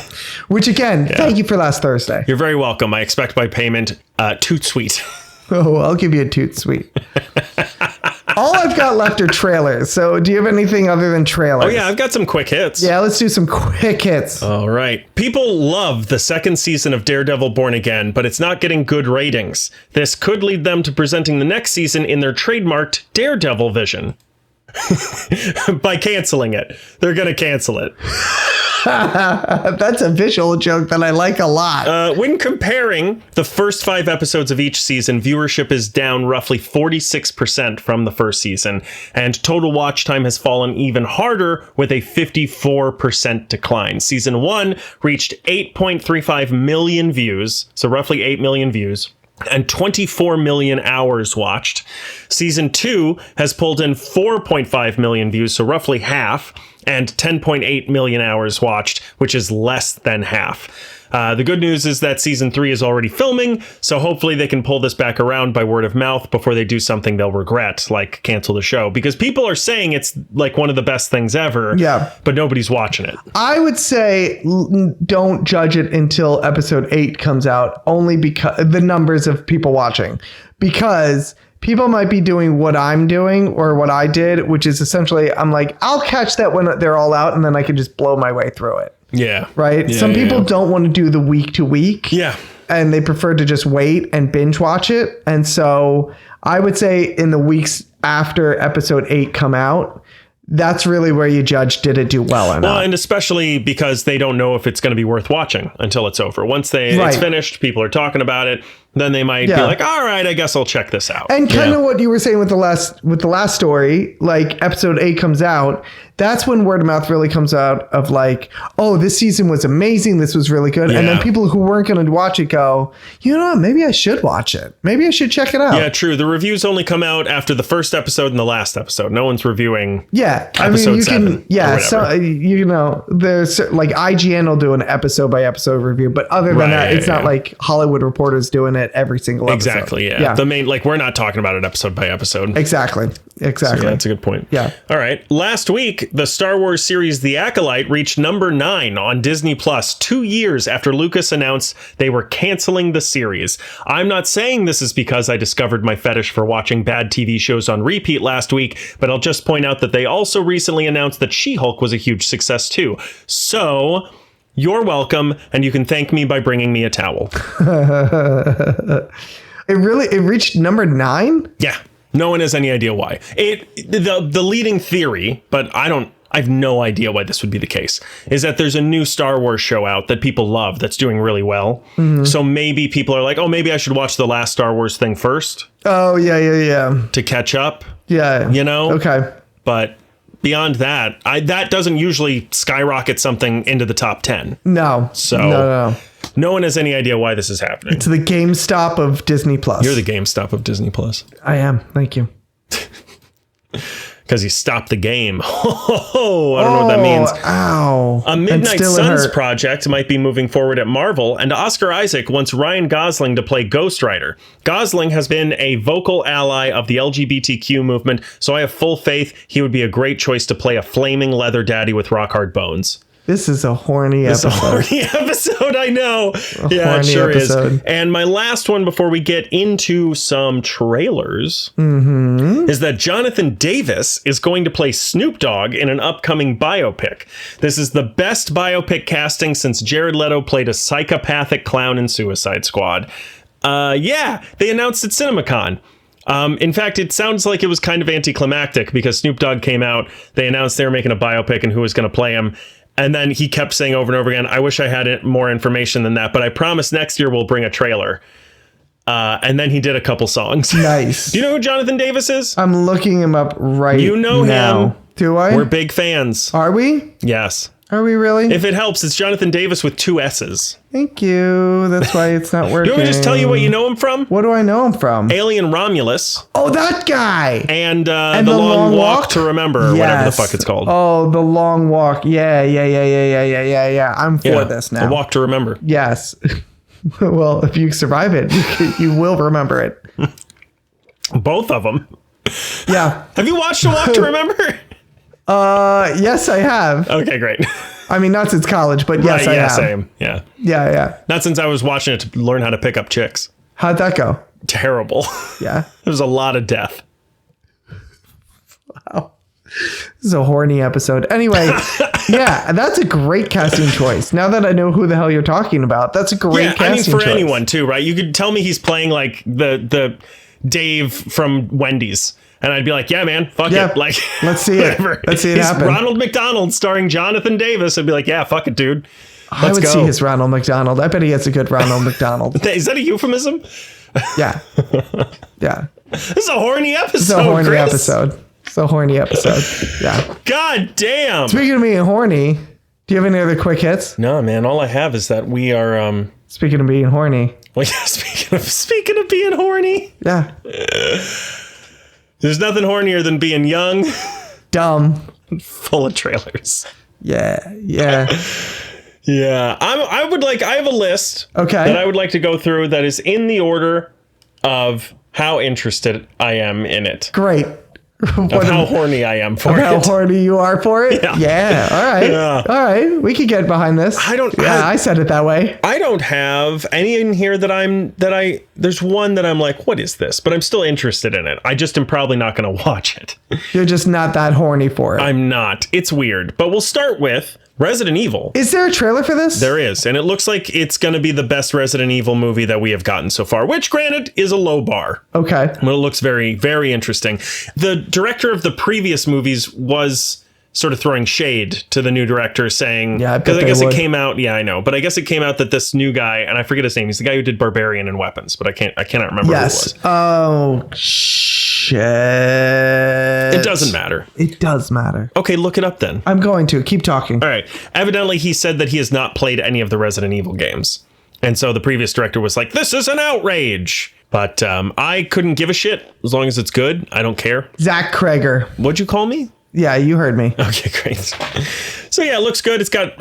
Which again, thank you for last Thursday. You're very welcome. I expect by payment, toot sweet. Oh, I'll give you a toot sweet. All I've got left are trailers. So do you have anything other than trailers? Oh, yeah, I've got some quick hits. Yeah, let's do some quick hits. All right. People love the second season of Daredevil Born Again, but it's not getting good ratings. This could lead them to presenting the next season in their trademarked Daredevil vision. By canceling it. They're going to cancel it. That's a visual joke that I like a lot. When comparing the first 5 episodes of each season, viewership is down roughly 46% from the first season, and total watch time has fallen even harder with a 54% decline. Season 1 reached 8.35 million views, so roughly 8 million views, and 24 million hours watched. Season 2 has pulled in 4.5 million views, so roughly half, and 10.8 million hours watched, which is less than half. The good news is that season 3 is already filming, so hopefully they can pull this back around by word of mouth before they do something they'll regret, like cancel the show. Because people are saying it's like one of the best things ever, but nobody's watching it. I would say don't judge it until episode 8 comes out, only because the numbers of people watching. Because people might be doing what I'm doing or what I did, which is essentially, I'm like, I'll catch that when they're all out, and then I can just blow my way through it. Yeah. Right? Yeah, Some people don't want to do the week to week. Yeah. And they prefer to just wait and binge watch it. And so I would say in the weeks after episode 8 come out, that's really where you judge, did it do well or not? Well, and especially because they don't know if it's going to be worth watching until it's over. Once it's finished, people are talking about it, then they might be like, all right, I guess I'll check this out. And kind of what you were saying with the last story, like episode 8 comes out, that's when word of mouth really comes out of like, oh, this season was amazing. This was really good. Yeah. And then people who weren't going to watch it go, you know what? Maybe I should watch it. Maybe I should check it out. Yeah, true. The reviews only come out after the first episode and the last episode. No one's reviewing. Yeah. Episode 7. Yeah. So, you know, there's like IGN will do an episode by episode review. But other than that, it's not like Hollywood Reporter's doing it every single episode. Exactly. Yeah. The main, like, we're not talking about it episode by episode. Exactly. So, yeah, that's a good point. Yeah. All right. Last week, the Star Wars series The Acolyte reached number 9 on Disney Plus 2 years after Lucas announced they were canceling the series. I'm not saying this is because I discovered my fetish for watching bad TV shows on repeat last week, but I'll just point out that they also recently announced that She-Hulk was a huge success too. So you're welcome, and you can thank me by bringing me a towel. It reached number 9? Yeah. No one has any idea why. The leading theory, but I have no idea why this would be the case, is that there's a new Star Wars show out that people love that's doing really well. Mm-hmm. So maybe people are like, oh, maybe I should watch the last Star Wars thing first. Oh, yeah. To catch up. Yeah. You know? Okay. But beyond that, that doesn't usually skyrocket something into the top 10. No. So no. No one has any idea why this is happening. It's the GameStop of Disney Plus. You're the GameStop of Disney Plus. I am. Thank you. Because you stopped the game. Oh, I don't know what that means. Ow. A Midnight Suns project might be moving forward at Marvel, and Oscar Isaac wants Ryan Gosling to play Ghost Rider. Gosling has been a vocal ally of the LGBTQ movement, so I have full faith he would be a great choice to play a flaming leather daddy with rock hard bones. This is a horny episode. It's a horny episode, I know. Yeah, it sure is. And my last one before we get into some trailers is that Jonathan Davis is going to play Snoop Dogg in an upcoming biopic. This is the best biopic casting since Jared Leto played a psychopathic clown in Suicide Squad. They announced at CinemaCon. In fact, it sounds like it was kind of anticlimactic because Snoop Dogg came out. They announced they were making a biopic and who was going to play him. And then he kept saying over and over again, I wish I had more information than that, but I promise next year we'll bring a trailer. And then he did a couple songs. Nice. Do you know who Jonathan Davis is? I'm looking him up right now. You know him. Do I? We're big fans. Are we? Yes. Are we really? If it helps, it's Jonathan Davis with 2 S's. Thank you. That's why it's not working. Do you want me to just tell you what you know him from? What do I know him from? Alien Romulus. Oh, that guy. And the Long Walk to Remember, or whatever the fuck it's called. Oh, The Long Walk. Yeah. I'm for this now. A Walk to Remember. Yes. Well, if you survive it, you will remember it. Both of them. Yeah. Have you watched A Walk to Remember? Yes, I have. Okay, great. I mean, not since college, but yes, I have. Same. Yeah. Yeah. Not since I was watching it to learn how to pick up chicks. How'd that go? Terrible. Yeah. There's a lot of death. Wow. This is a horny episode. Anyway, yeah, that's a great casting choice. Now that I know who the hell you're talking about, that's a great casting choice. For anyone too, right? You could tell me he's playing like the Dave from Wendy's. And I'd be like, yeah, man, fuck it. Like, let's see whatever. it. Let's see it happen. Ronald McDonald starring Jonathan Davis. I'd be like, yeah, fuck it, dude. I would see his Ronald McDonald. I bet he has a good Ronald McDonald. Is that a euphemism? Yeah. Yeah. This is a horny episode. It's a horny episode. It's a horny episode. Yeah. God damn. Speaking of being horny, do you have any other quick hits? No, man. All I have is that we are. Speaking of being horny. Well, yeah. Speaking of being horny. Yeah. There's nothing hornier than being young, dumb, full of trailers. Yeah. Yeah. I have a list. Okay. That I would like to go through that is in the order of how interested I am in it. Great. Of how horny I am for it. How horny you are for it? Yeah. All right. Yeah. All right. We could get behind this. I said it that way. I don't have any in here there's one that I'm like, what is this? But I'm still interested in it. I just am probably not going to watch it. You're just not that horny for it. I'm not. It's weird. But we'll start with Resident Evil. Is there a trailer for this? There is. And it looks like it's going to be the best Resident Evil movie that we have gotten so far, which granted is a low bar. Okay. But it looks very, very interesting. The director of the previous movies was sort of throwing shade to the new director saying, because I guess it came out. Yeah, I know. But I guess it came out that this new guy, and I forget his name. He's the guy who did Barbarian and Weapons, but I cannot remember who it was. Oh, shit. It doesn't matter. It does matter. Okay, look it up then. I'm going to. Keep talking. All right. Evidently, he said that he has not played any of the Resident Evil games. And so the previous director was like, this is an outrage. But I couldn't give a shit as long as it's good. I don't care. Zach Kreger. What'd you call me? Yeah, you heard me. Okay, great. So yeah, it looks good. It's got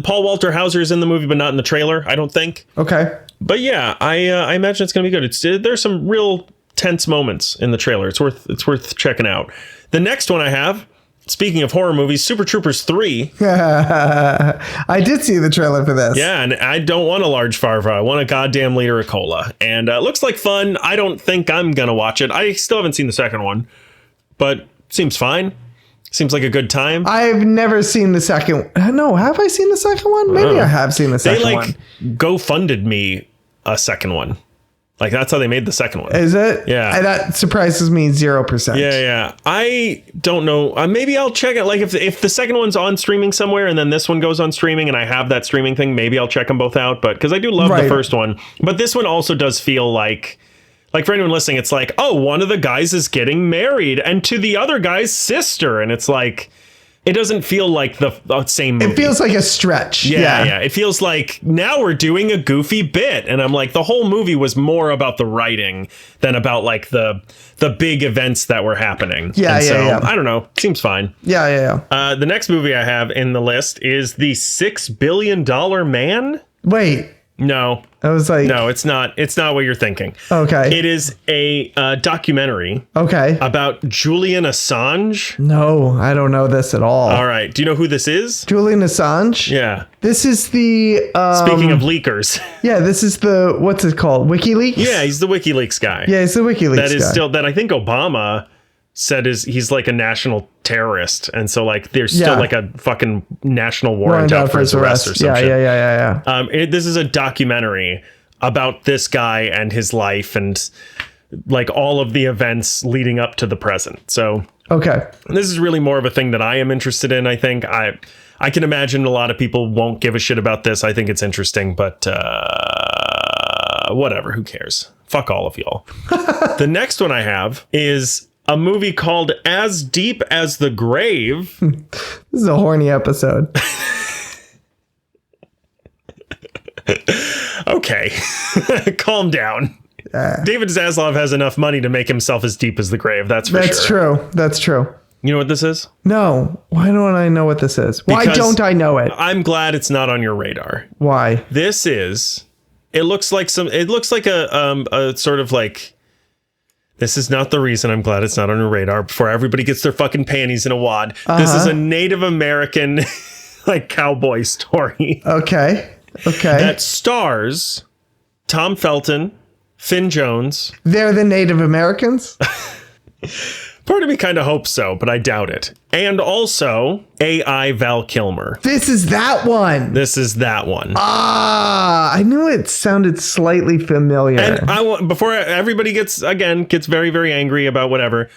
Paul Walter Hauser's in the movie, but not in the trailer, I don't think. Okay. But yeah, I imagine it's going to be good. There's some real tense moments in the trailer. It's worth checking out. The next one I have, speaking of horror movies, Super Troopers 3. I did see the trailer for this. Yeah, and I don't want a large farva. I want a goddamn liter of cola. And it looks like fun. I don't think I'm going to watch it. I still haven't seen the second one, but seems fine. Seems like a good time. I've never seen the second. No, have I seen the second one? Maybe I have seen the second one. They GoFunded me a second one. Like, that's how they made the second one. Is it? Yeah. That surprises me 0%. Yeah. I don't know. Maybe I'll check it. Like, if the second one's on streaming somewhere and then this one goes on streaming and I have that streaming thing, maybe I'll check them both out. But because I do love the first one. But this one also does feel like for anyone listening, it's like, oh, one of the guys is getting married and to the other guy's sister. And it's like, it doesn't feel like the same movie. It feels like a stretch. Yeah. It feels like now we're doing a goofy bit. And I'm like, the whole movie was more about the writing than about like the big events that were happening. Yeah. I don't know. Seems fine. Yeah. The next movie I have in the list is The $6 Billion Man. Wait. No. I was like, no, it's not. It's not what you're thinking. Okay. It is a documentary. Okay. About Julian Assange. No, I don't know this at all. All right. Do you know who this is? Julian Assange? Yeah. This is the... Speaking of leakers. Yeah, this is the... What's it called? WikiLeaks? Yeah, he's the WikiLeaks guy. Yeah, he's the WikiLeaks guy. That is still... That I think Obama said he's like a national terrorist. And so like there's still like a fucking national warrant out for his arrest or something. Yeah. This is a documentary about this guy and his life and like all of the events leading up to the present. So Okay. this is really more of a thing that I am interested in. I think I can imagine a lot of people won't give a shit about this. I think it's interesting, but whatever, who cares? Fuck all of y'all. The next one I have is a movie called As Deep as the Grave. This is a horny episode. Okay. Calm down. David Zaslav has enough money to make himself as deep as the grave. That's for sure. That's true. You know what this is? No. Why don't I know what this is? Why don't I know it? I'm glad it's not on your radar. Why? This is... It looks like a sort of like... This is not the reason I'm glad it's not on your radar before everybody gets their fucking panties in a wad. This is a Native American like cowboy story. Okay. That stars Tom Felton, Finn Jones. They're the Native Americans? Part of me kind of hopes so, but I doubt it. And also AI Val Kilmer. This is that one. I knew it sounded slightly familiar. And I want, before everybody gets very, very angry about whatever,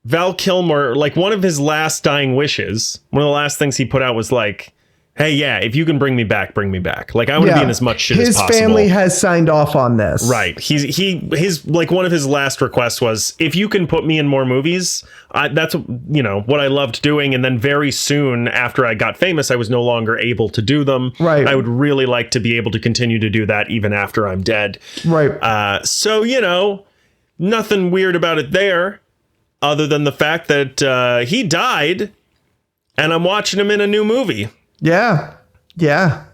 Val Kilmer, like one of his last dying wishes, one of the last things he put out was like, hey, yeah, if you can bring me back, bring me back. Like, I want to be in as much shit as possible. His family has signed off on this. Right. His like one of his last requests was, if you can put me in more movies, that's, you know, what I loved doing. And then very soon after I got famous, I was no longer able to do them. Right. I would really like to be able to continue to do that even after I'm dead. Right. So, you know, nothing weird about it there, other than the fact that he died and I'm watching him in a new movie. Yeah.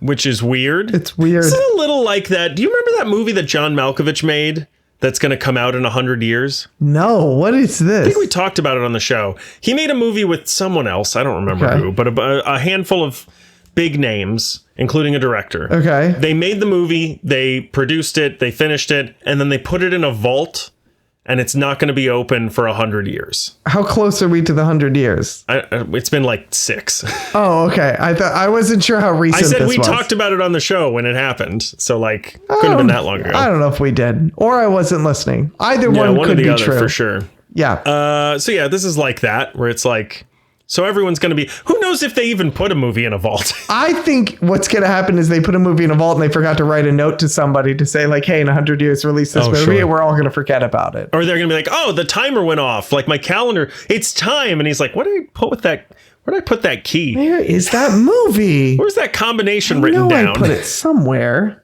Which is weird. It's weird. It's a little like that. Do you remember that movie that John Malkovich made that's going to come out in 100 years? No. What is this? I think we talked about it on the show. He made a movie with someone else. I don't remember who, but a handful of big names, including a director. Okay. They made the movie. They produced it. They finished it. And then they put it in a vault. And it's not going to be open for 100 years. How close are we to the 100 years? It's been like 6. Oh, okay. I wasn't sure how recent I said this we was. talked about it on the show when it happened. So like, couldn't have been that long ago. I don't know if we did. Or I wasn't listening. Either one or could the be other, true. for sure. Yeah. So yeah, this is like that, where it's like, so everyone's going to be, who knows if they even put a movie in a vault? I think what's going to happen is they put a movie in a vault and they forgot to write a note to somebody to say like, hey, in 100 years, release this movie and we're all going to forget about it. Or they're going to be like, oh, the timer went off. Like my calendar, it's time. And he's like, what did I put with that? Where did I put that key? Where is that movie? Where's that combination written down? I put it somewhere.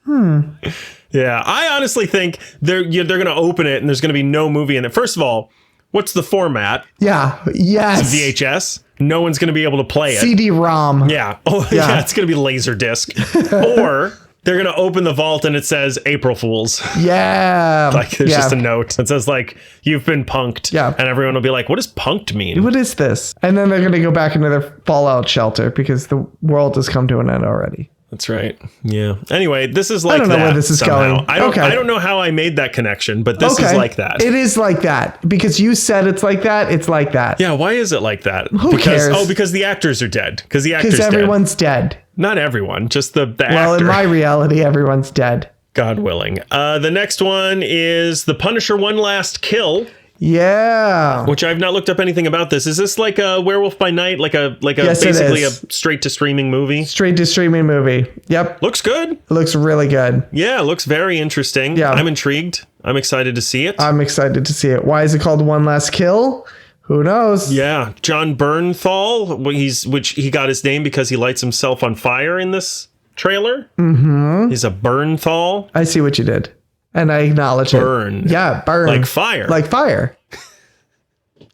Yeah, I honestly think they're going to open it and there's going to be no movie in it. First of all, what's the format? Yeah. Yes. It's VHS. No one's going to be able to play it. CD-ROM. Yeah. Oh, yeah. It's going to be Laserdisc. Or they're going to open the vault and it says April Fools. Yeah. Like there's just a note that says like, you've been punked. Yeah. And everyone will be like, what does punked mean? What is this? And then they're going to go back into their fallout shelter because the world has come to an end already. That's right. Yeah. Anyway, this is like that. I don't know where this is going. I don't know how I made that connection, but this is like that. It is like that because you said it's like that. It's like that. Yeah. Why is it like that? Who cares? Oh, because the actors are dead. Because everyone's dead. Not everyone, just the actor. Well, in my reality, everyone's dead. God willing. The next one is The Punisher: One Last Kill. Yeah. Which I've not looked up anything about this. Is this like a Werewolf by Night? Like a yes, basically a straight to streaming movie? Straight to streaming movie. Yep. Looks good. It looks really good. Yeah, looks very interesting. Yeah. I'm intrigued. I'm excited to see it. I'm excited to see it. Why is it called One Last Kill? Who knows? Yeah. John Bernthal, which he got his name because he lights himself on fire in this trailer. Mm-hmm. He's a Bernthal. I see what you did. And I acknowledge burn. it. Yeah, burn. Like fire. Like fire.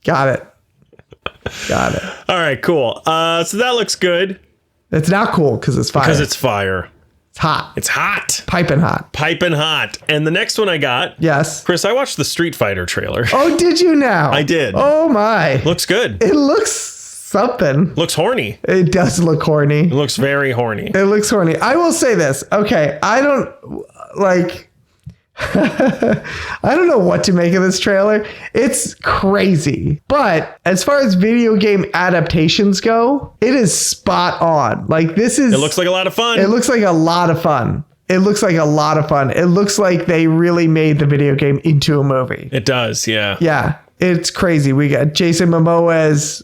Got it. All right, cool. So that looks good. It's not cool because it's fire. Because it's fire. It's hot. It's hot. Piping hot. Piping hot. And the next one I got. Yes. Chris, I watched the Street Fighter trailer. Oh, did you now? I did. Oh, my. Looks good. It looks something. Looks horny. It does look horny. It looks very horny. It looks horny. I will say this. Okay. I don't like... I don't know what to make of this trailer. It's crazy. But as far as video game adaptations go, it is spot on. Like this is... It looks like a lot of fun. It looks like a lot of fun. It looks like a lot of fun. It looks like they really made the video game into a movie. It does, yeah. Yeah, it's crazy. We got Jason Momoa as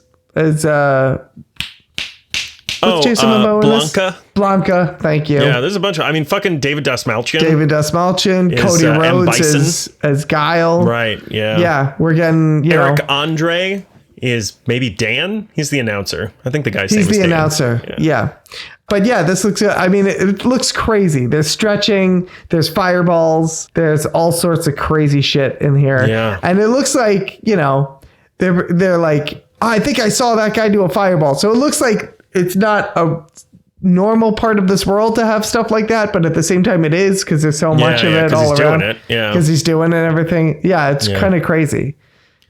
Jason Momoa Blanca. Blanca, thank you. Yeah, there's a bunch of, I mean, fucking David Dastmalchian. Cody Rhodes as Guile. Right, yeah. Yeah, we're getting, Eric Andre is maybe Dan. He's the announcer. I think the guy's name is Dan. He's the announcer, yeah. But yeah, this looks, I mean, it looks crazy. There's stretching, there's fireballs, there's all sorts of crazy shit in here. Yeah. And it looks like, you know, they're like, I think I saw that guy do a fireball. So it looks like it's not a normal part of this world to have stuff like that, but at the same time it is, because there's so much of it all around. Because he's doing it and everything. Yeah, it's kind of crazy.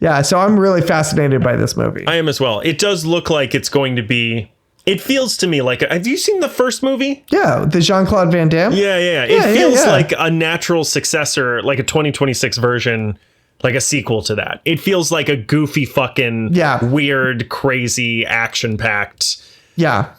Yeah, so I'm really fascinated by this movie. I am as well. It does look like it's going to be... It feels to me like... Have you seen the first movie? Yeah, the Jean-Claude Van Damme? Yeah. It feels like a natural successor, like a 2026 version, like a sequel to that. It feels like a goofy fucking weird, crazy, action-packed...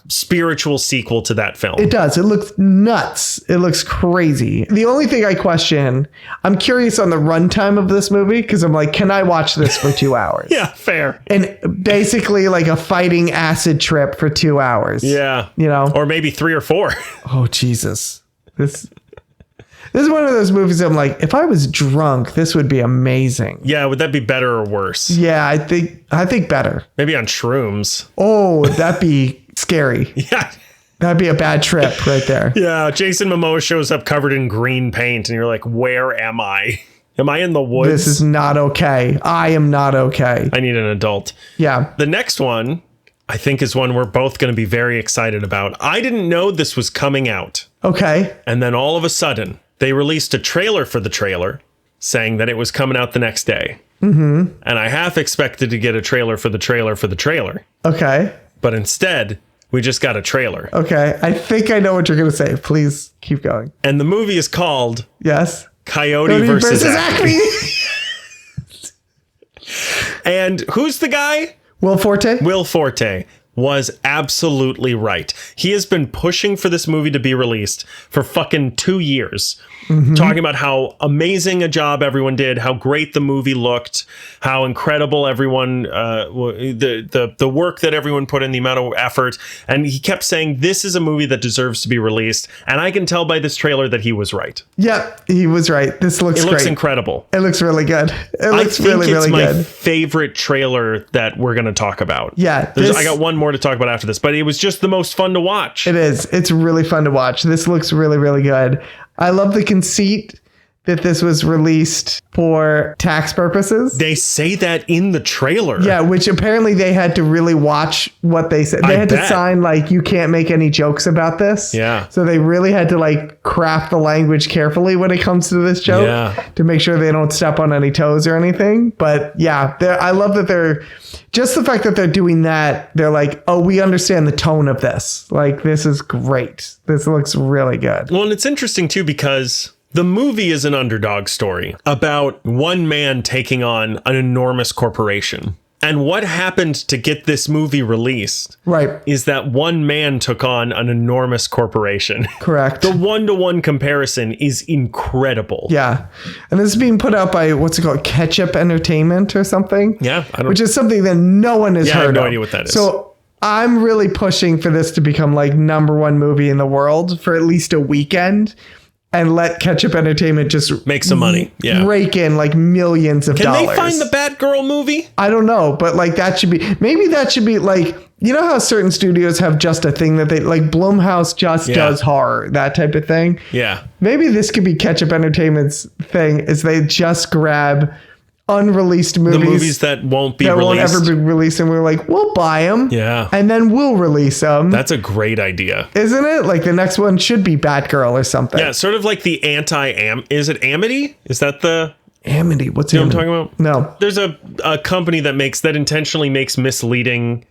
spiritual sequel to that film. It does. It looks nuts. It looks crazy. The only thing I question, I'm curious on the runtime of this movie, because I'm like, can I watch this for 2 hours? Yeah, fair. And basically like a fighting acid trip for 2 hours. Yeah. You know? Or maybe 3 or 4. Oh, Jesus. This is one of those movies I'm like, if I was drunk, this would be amazing. Yeah, would that be better or worse? Yeah, I think better. Maybe on shrooms. Oh, that'd be scary. Yeah. That'd be a bad trip right there. Yeah, Jason Momoa shows up covered in green paint and you're like, where am I? Am I in the woods? This is not okay. I am not okay. I need an adult. Yeah. The next one, I think, is one we're both going to be very excited about. I didn't know this was coming out. Okay. And then all of a sudden, they released a trailer for the trailer saying that it was coming out the next day. Mm-hmm. And I half expected to get a trailer for the trailer for the trailer. Okay. But instead, we just got a trailer. Okay. I think I know what you're going to say. Please keep going. And the movie is called... Yes. Coyote versus Acme. And who's the guy? Will Forte? Will Forte was absolutely right. He has been pushing for this movie to be released for fucking 2 years. Mm-hmm. Talking about how amazing a job everyone did, how great the movie looked, how incredible everyone, the work that everyone put in, the amount of effort. And he kept saying, this is a movie that deserves to be released. And I can tell by this trailer that he was right. Yeah, he was right. This looks great. It looks incredible. It looks really good. It looks really good. It's my favorite trailer that we're going to talk about. Yeah. I got one more to talk about after this, but it was just the most fun to watch. It is. It's really fun to watch. This looks really, really good. I love the conceit that this was released for tax purposes. They say that in the trailer. Yeah, which apparently they had to really watch what they said. They had to sign like, you can't make any jokes about this. Yeah. So they really had to like craft the language carefully when it comes to this joke to make sure they don't step on any toes or anything. But yeah, I love that they're just the fact that they're doing that. They're like, oh, we understand the tone of this. Like, this is great. This looks really good. Well, and it's interesting too, because the movie is an underdog story about one man taking on an enormous corporation. And what happened to get this movie released is that one man took on an enormous corporation. Correct. The one-to-one comparison is incredible. Yeah. And this is being put out by, what's it called? Ketchup Entertainment or something? Yeah. Which is something that no one has heard of. I have no idea what that is. So I'm really pushing for this to become like #1 movie in the world for at least a weekend. And let Ketchup Entertainment just make some money. Yeah. Rake in like millions of dollars. Can they find the Batgirl movie? I don't know. But like that should be, maybe that should be like, you know how certain studios have just a thing that they like, Blumhouse just does horror, that type of thing. Yeah. Maybe this could be Ketchup Entertainment's thing, is they just grab unreleased movies. The movies that won't be released. Won't ever be released. And we're like, we'll buy them. Yeah. And then we'll release them. That's a great idea. Isn't it? Like the next one should be Batgirl or something. Yeah, sort of like the is it Amity? Is that the... Amity? What's you know what I'm talking about? No. There's a company that intentionally makes misleading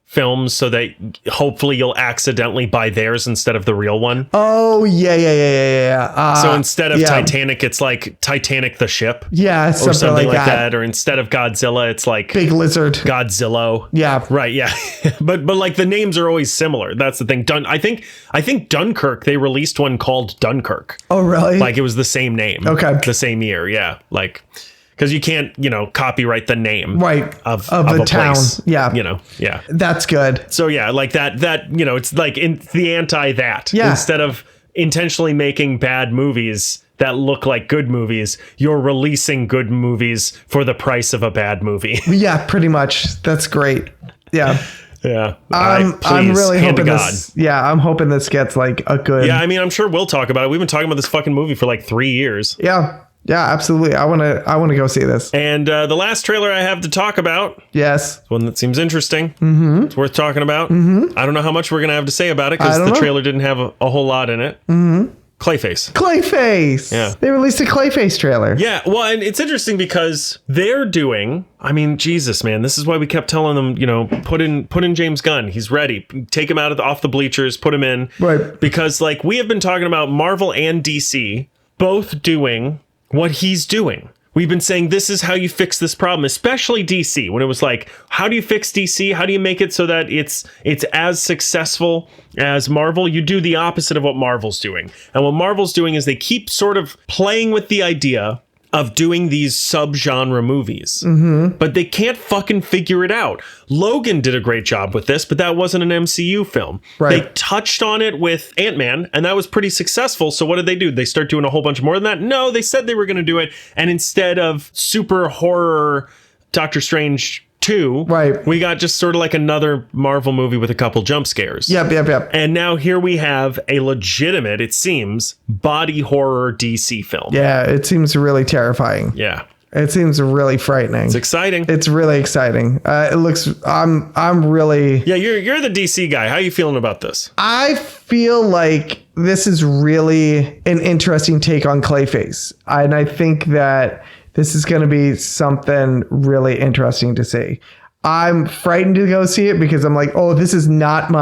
films so that hopefully you'll accidentally buy theirs instead of the real one. Oh, yeah. So instead of Titanic, it's like Titanic the ship. Yeah, or something like that. Or instead of Godzilla, it's like Big Lizard. Godzilla. Yeah. Right, yeah. but like the names are always similar. That's the thing. I think Dunkirk, they released one called Dunkirk. Oh, really? Like it was the same name. Okay. The same year, yeah. Like, because you can't, copyright the name of the a town. place. Yeah. Yeah. That's good. So yeah, like that, it's like in the anti that. Yeah. Instead of intentionally making bad movies that look like good movies, you're releasing good movies for the price of a bad movie. Yeah, pretty much. That's great. Yeah. Yeah. I'm really hoping this. Yeah, I'm hoping this gets like a good. Yeah, I mean, I'm sure we'll talk about it. We've been talking about this fucking movie for like 3 years. Yeah. Yeah, absolutely. I want to go see this. And the last trailer I have to talk about. Yes. One that seems interesting. Mm-hmm. It's worth talking about. Mm-hmm. I don't know how much we're going to have to say about it because the trailer didn't have a whole lot in it. Mm-hmm. CLAYFACE. Yeah. They released a CLAYFACE trailer. Yeah. Well, and it's interesting because they're doing, I mean, Jesus, man, this is why we kept telling them, put in James Gunn. He's ready. Take him off the bleachers, put him in. Right. Because like we have been talking about Marvel and DC both doing what he's doing. We've been saying this is how you fix this problem, especially DC, when it was like, how do you fix DC? How do you make it so that it's as successful as Marvel? You do the opposite of what Marvel's doing. And what Marvel's doing is they keep sort of playing with the idea of doing these sub-genre movies. Mm-hmm. But they can't fucking figure it out. Logan did a great job with this, but that wasn't an MCU film. Right. They touched on it with Ant-Man, and that was pretty successful. So what did they do? They start doing a whole bunch more than that? No, they said they were going to do it. And instead of super horror Doctor Strange 2, right, we got just sort of like another Marvel movie with a couple jump scares. Yep. And now here we have a legitimate, it seems, body horror DC film. Yeah, it seems really terrifying. Yeah. It seems really frightening. It's exciting. It's really exciting. It looks. I'm really. Yeah, you're the DC guy. How are you feeling about this? I feel like this is really an interesting take on CLAYFACE, and I think that this is going to be something really interesting to see. I'm frightened to go see it because I'm like, oh, this is not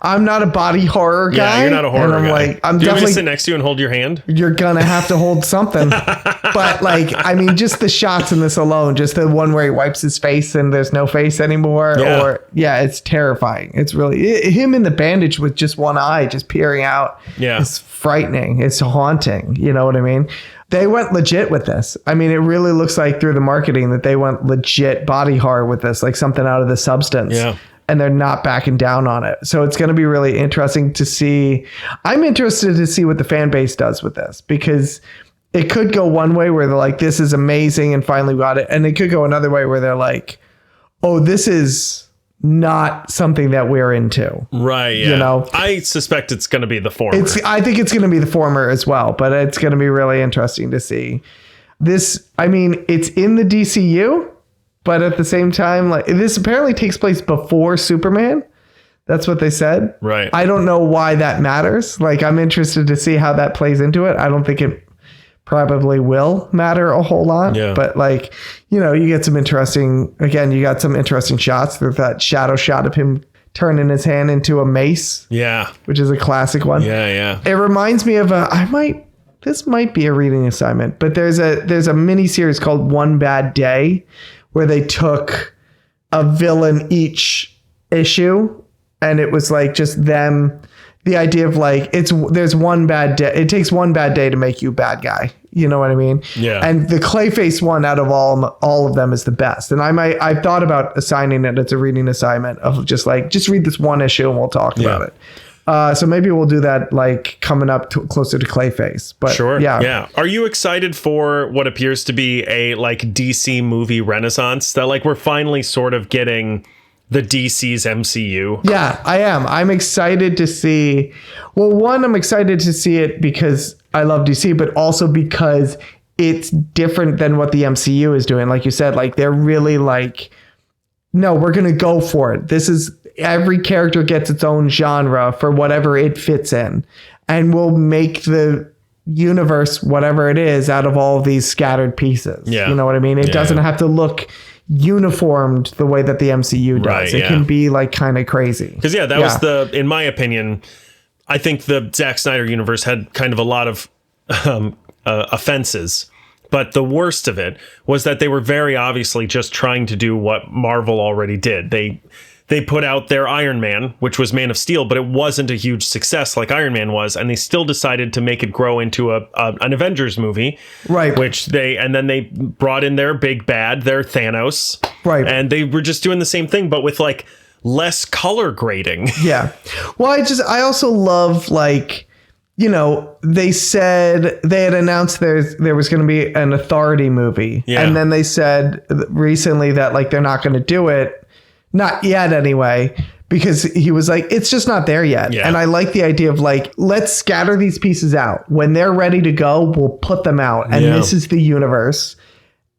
I'm not a body horror guy. Yeah, you're not a horror guy. Like, I'm Do you want me definitely to sit next to you and hold your hand? You're gonna have to hold something. But like, I mean, just the shots in this alone, just the one where he wipes his face and there's no face anymore. Yeah. It's terrifying. It's really him in the bandage with just one eye just peering out. Yeah. It's frightening. It's haunting. You know what I mean? They went legit with this. I mean, it really looks like through the marketing that they went legit body horror with this, like something out of The Substance. Yeah. And they're not backing down on it. So it's going to be really interesting to see. I'm interested to see what the fan base does with this, because it could go one way where they're like, this is amazing and finally got it. And it could go another way where they're like, oh, this is not something that we're into. Right. Yeah. You know, I suspect it's going to be the former. I think it's going to be the former as well, but it's going to be really interesting to see this. I mean, it's in the DCU, but at the same time, like, this apparently takes place before Superman. That's what they said. Right. I don't know why that matters. Like, I'm interested to see how that plays into it. I don't think it probably will matter a whole lot. Yeah. But like, you know, you got some interesting shots. There's that shadow shot of him turning his hand into a mace. Yeah. Which is a classic one. Yeah. It reminds me of this might be a reading assignment, but there's a mini series called One Bad Day where they took a villain each issue, and it was like just them. The idea of like, there's one bad day. It takes one bad day to make you a bad guy. You know what I mean? Yeah. And the CLAYFACE one out of all of them is the best. And I've thought about assigning it as a reading assignment of just read this one issue and we'll talk about it. So maybe we'll do that like coming up closer to CLAYFACE. But sure. Yeah. Yeah. Are you excited for what appears to be a like DC movie renaissance, that like we're finally sort of getting the DC's MCU? Yeah, I am. I'm excited to see. Well, one, I'm excited to see it because I love DC, but also because it's different than what the MCU is doing. Like you said, like they're really like, no, we're going to go for it. This is, every character gets its own genre for whatever it fits in. And we'll make the universe, whatever it is, out of all of these scattered pieces. Yeah. You know what I mean? It doesn't have to look uniformed the way that the MCU does. Right, it can be like kind of crazy. Because that was in my opinion, I think the Zack Snyder universe had kind of a lot of offenses. But the worst of it was that they were very obviously just trying to do what Marvel already did. They put out their Iron Man, which was Man of Steel, but it wasn't a huge success like Iron Man was, and they still decided to make it grow into an Avengers movie, right? And then they brought in their big bad, their Thanos, right? And they were just doing the same thing, but with like less color grading. Yeah. Well, I also love like, they said they had announced there was going to be an Authority movie, and then they said recently that like they're not going to do it. Not yet anyway, because he was like, it's just not there yet. Yeah. And I like the idea of like, let's scatter these pieces out. When they're ready to go, we'll put them out. And this is the universe.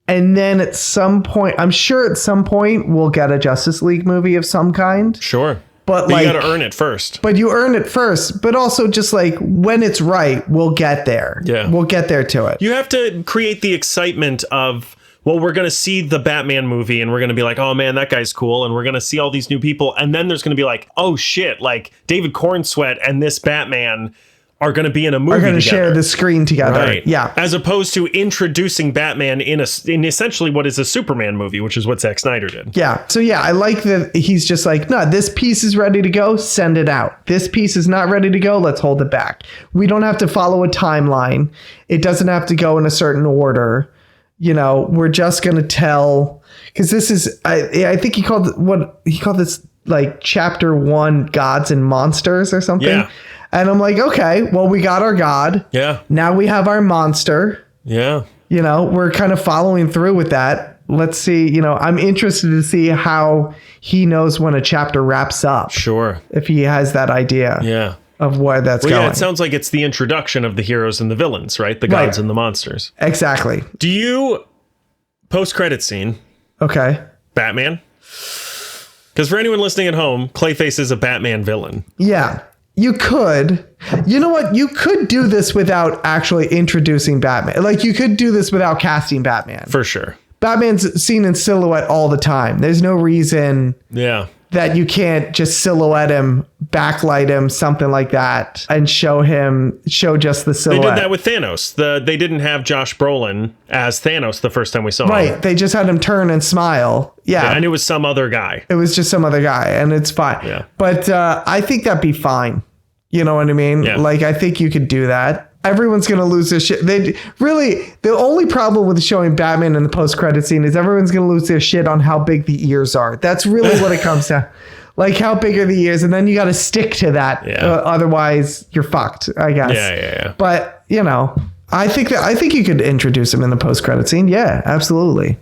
And then at some point, I'm sure at some point we'll get a Justice League movie of some kind. Sure. But like, you got to earn it first. But you earn it first. But also just like when it's right, we'll get there. Yeah. We'll get there to it. You have to create the excitement of, well, we're going to see the Batman movie and we're going to be like, oh man, that guy's cool. And we're going to see all these new people. And then there's going to be like, oh shit, like David Cornsweet and this Batman are going to be in a movie are going to together. Share the screen together. Right. Yeah. As opposed to introducing Batman in essentially what is a Superman movie, which is what Zack Snyder did. Yeah. So yeah, I like that he's just like, no, this piece is ready to go. Send it out. This piece is not ready to go. Let's hold it back. We don't have to follow a timeline. It doesn't have to go in a certain order. We're just going to tell, because this is, I think he called this like chapter 1 Gods and Monsters or something. Yeah. And I'm like, okay, well, we got our God. Yeah. Now we have our monster. Yeah. We're kind of following through with that. Let's see, I'm interested to see how he knows when a chapter wraps up. Sure. If he has that idea. Yeah. Of where that's going. Yeah, it sounds like it's the introduction of the heroes and the villains, right? The gods and the monsters. Exactly. Do you post-credit scene? Okay. Batman? Because for anyone listening at home, Clayface is a Batman villain. Yeah. You could. You know what? You could do this without actually introducing Batman. Like you could do this without casting Batman. For sure. Batman's seen in silhouette all the time. There's no reason. Yeah. That you can't just silhouette him, backlight him, something like that, and show just the silhouette. They did that with Thanos. They didn't have Josh Brolin as Thanos the first time we saw him. Right. They just had him turn and smile. Yeah. And it was some other guy. It was just some other guy, and it's fine. Yeah. But I think that'd be fine. You know what I mean? Yeah. Like, I think you could do that. Everyone's going to lose their shit. The only problem with showing Batman in the post-credit scene is everyone's going to lose their shit on how big the ears are. That's really what it comes to. Like, how big are the ears? And then you got to stick to that. Yeah. Otherwise, you're fucked, I guess. Yeah. But, I think you could introduce him in the post-credit scene. Yeah, absolutely.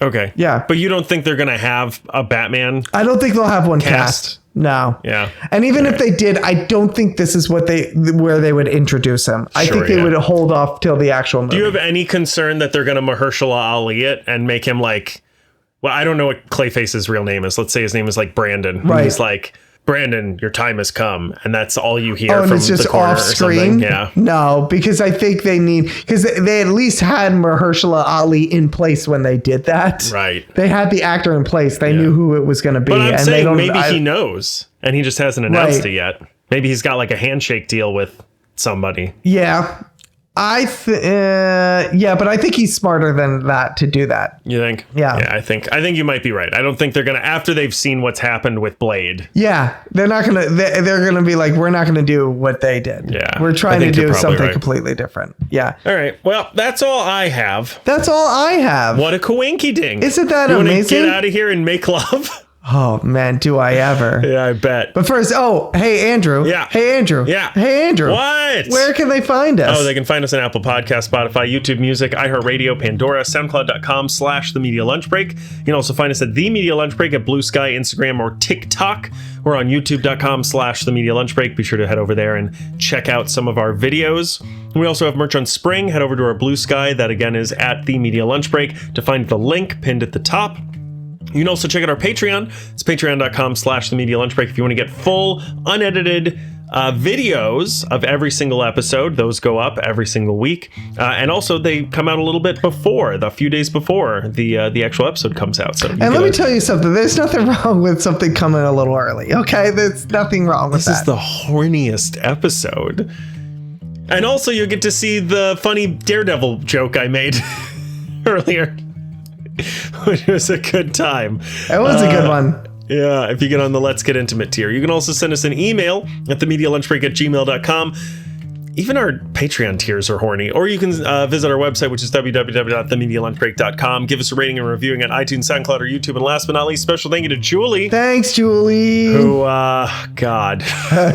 Okay. Yeah. But you don't think they're going to have a Batman? I don't think they'll have one cast. No. Yeah. And even if they did, I don't think this is where they would introduce him. I think they would hold off till the actual movie. Do you have any concern that they're going to Mahershala Ali it and make him like, well, I don't know what Clayface's real name is. Let's say his name is like Brandon. Right. He's like, Brandon, your time has come, and that's all you hear and from it's just the corner off screen. Yeah, no, because I think because they at least had Mahershala Ali in place when they did that. Right, they had the actor in place. They knew who it was going to be. But I'm saying maybe he knows, and he just hasn't announced it yet. Maybe he's got like a handshake deal with somebody. Yeah. But I think he's smarter than that to do that. You think? Yeah. Yeah, I think you might be right. I don't think they're gonna, after they've seen what's happened with Blade. Yeah, they're gonna be like, we're not gonna do what they did. Yeah, we're trying to do something completely different. Yeah. All right. Well, that's all I have. That's all I have. What a coinky ding! Isn't that amazing? You want to get out of here and make love? Oh man, do I ever? Yeah, I bet. But first, hey Andrew. Yeah. Hey Andrew. Yeah. Hey Andrew. What? Where can they find us? Oh, they can find us on Apple Podcasts, Spotify, YouTube Music, iHeartRadio, Pandora, SoundCloud.com/The Media Lunch Break. You can also find us at The Media Lunch Break at Blue Sky, Instagram, or TikTok. We're on YouTube.com/The Media Lunch Break. Be sure to head over there and check out some of our videos. We also have merch on Spring. Head over to our Blue Sky. That again is at The Media Lunch Break to find the link pinned at the top. You can also check out our Patreon. It's patreon.com/The Media Lunch Break if you want to get full, unedited, videos of every single episode. Those go up every single week. And also they come out a little bit before, a few days before the actual episode comes out. So let me tell you something. There's nothing wrong with something coming a little early. Okay, there's nothing wrong with that. This is the horniest episode. And also you get to see the funny Daredevil joke I made earlier, which was a good time. It was a good one. Yeah, if you get on the Let's Get Intimate tier. You can also send us an email at themedialunchbreak@gmail.com. Even our Patreon tiers are horny. Or you can visit our website, which is www.themedialunchbreak.com. Give us a rating and reviewing at iTunes, SoundCloud, or YouTube. And last but not least, special thank you to Julie. Thanks, Julie. Who, God.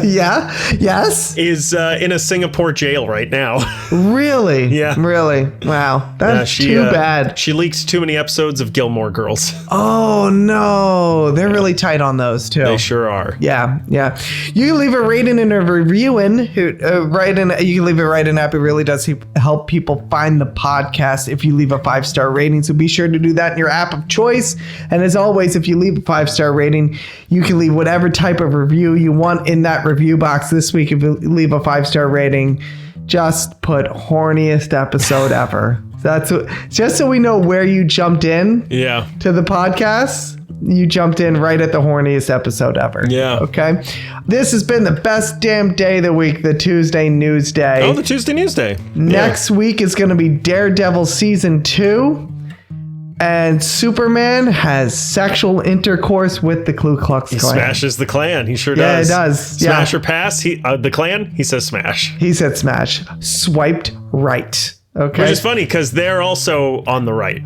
Yeah? Yes? Is in a Singapore jail right now. Really? Yeah. Really? Wow. That's too bad. She leaked too many episodes of Gilmore Girls. Oh, no. They're really tight on those, too. They sure are. Yeah. You can leave a rating and a review you can leave it right in app. It really does help people find the podcast if you leave a 5-star rating. So be sure to do that in your app of choice. And as always, if you leave a 5-star rating, you can leave whatever type of review you want in that review box. This week, if you leave a 5-star rating, just put horniest episode ever. Just so we know where you jumped in to the podcast. You jumped in right at the horniest episode ever. Yeah. Okay. This has been the best damn day of the week, the Tuesday News Day. Oh, the Tuesday News Day. Next week is going to be Daredevil Season 2. And Superman has sexual intercourse with the Ku Klux Klan. He smashes the Klan. He sure does. Yeah, he does. Smash or pass. The Klan, he says smash. He said smash. Swiped right. Okay. Which is funny because they're also on the right.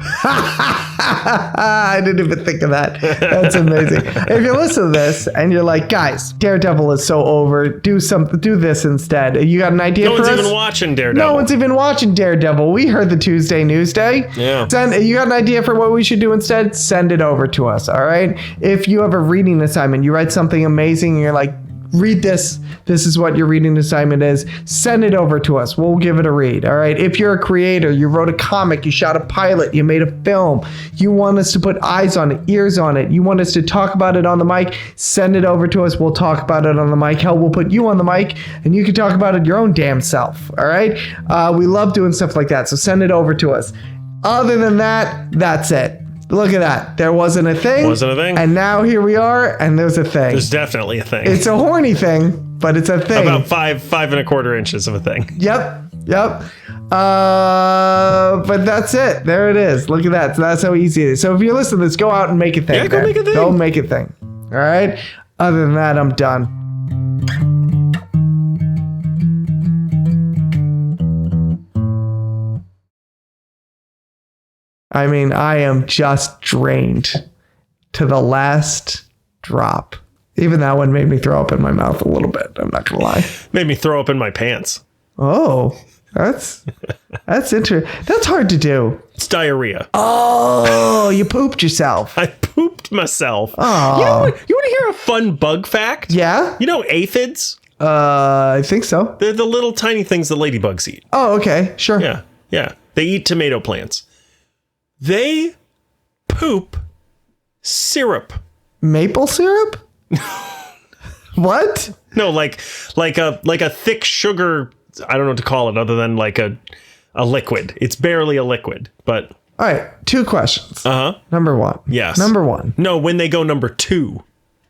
I didn't even think of that. That's amazing. If you listen to this and you're like, guys, Daredevil is so over. Do this instead. You got an idea for us? No one's even watching Daredevil. No one's even watching Daredevil. We heard the Tuesday News Day. Yeah. You got an idea for what we should do instead? Send it over to us. All right. If you have a reading assignment, you write something amazing and you're like, read this. This is what your reading assignment is. Send it over to us. We'll give it a read. All right. If you're a creator, you wrote a comic, you shot a pilot, you made a film, you want us to put eyes on it, ears on it, you want us to talk about it on the mic, send it over to us. We'll talk about it on the mic. Hell, we'll put you on the mic and you can talk about it your own damn self. All right. We love doing stuff like that. So send it over to us. Other than that, that's it. Look at that. There wasn't a thing. And now here we are, and there's a thing. There's definitely a thing. It's a horny thing, but it's a thing. About 5.25 inches of a thing. Yep. But that's it. There it is. Look at that. So that's how easy it is. So if you're listening to this, go out and make a thing. Yeah, go make a thing. Go make a thing. All right? Other than that, I'm done. I mean, I am just drained to the last drop. Even that one made me throw up in my mouth a little bit. I'm not gonna lie. Made me throw up in my pants. Oh, that's interesting. That's hard to do. It's diarrhea. Oh, you pooped yourself. I pooped myself. Oh. You want to hear a fun bug fact? Yeah. You know aphids? I think so. They're the little tiny things that ladybugs eat. Oh, okay. Sure. Yeah. They eat tomato plants. They poop syrup. Maple syrup? What? No, like a thick sugar. I don't know what to call it other than like a liquid. It's barely a liquid, but. All right. 2 questions. Uh-huh. Number 1. Yes. Number 1. No, when they go number 2.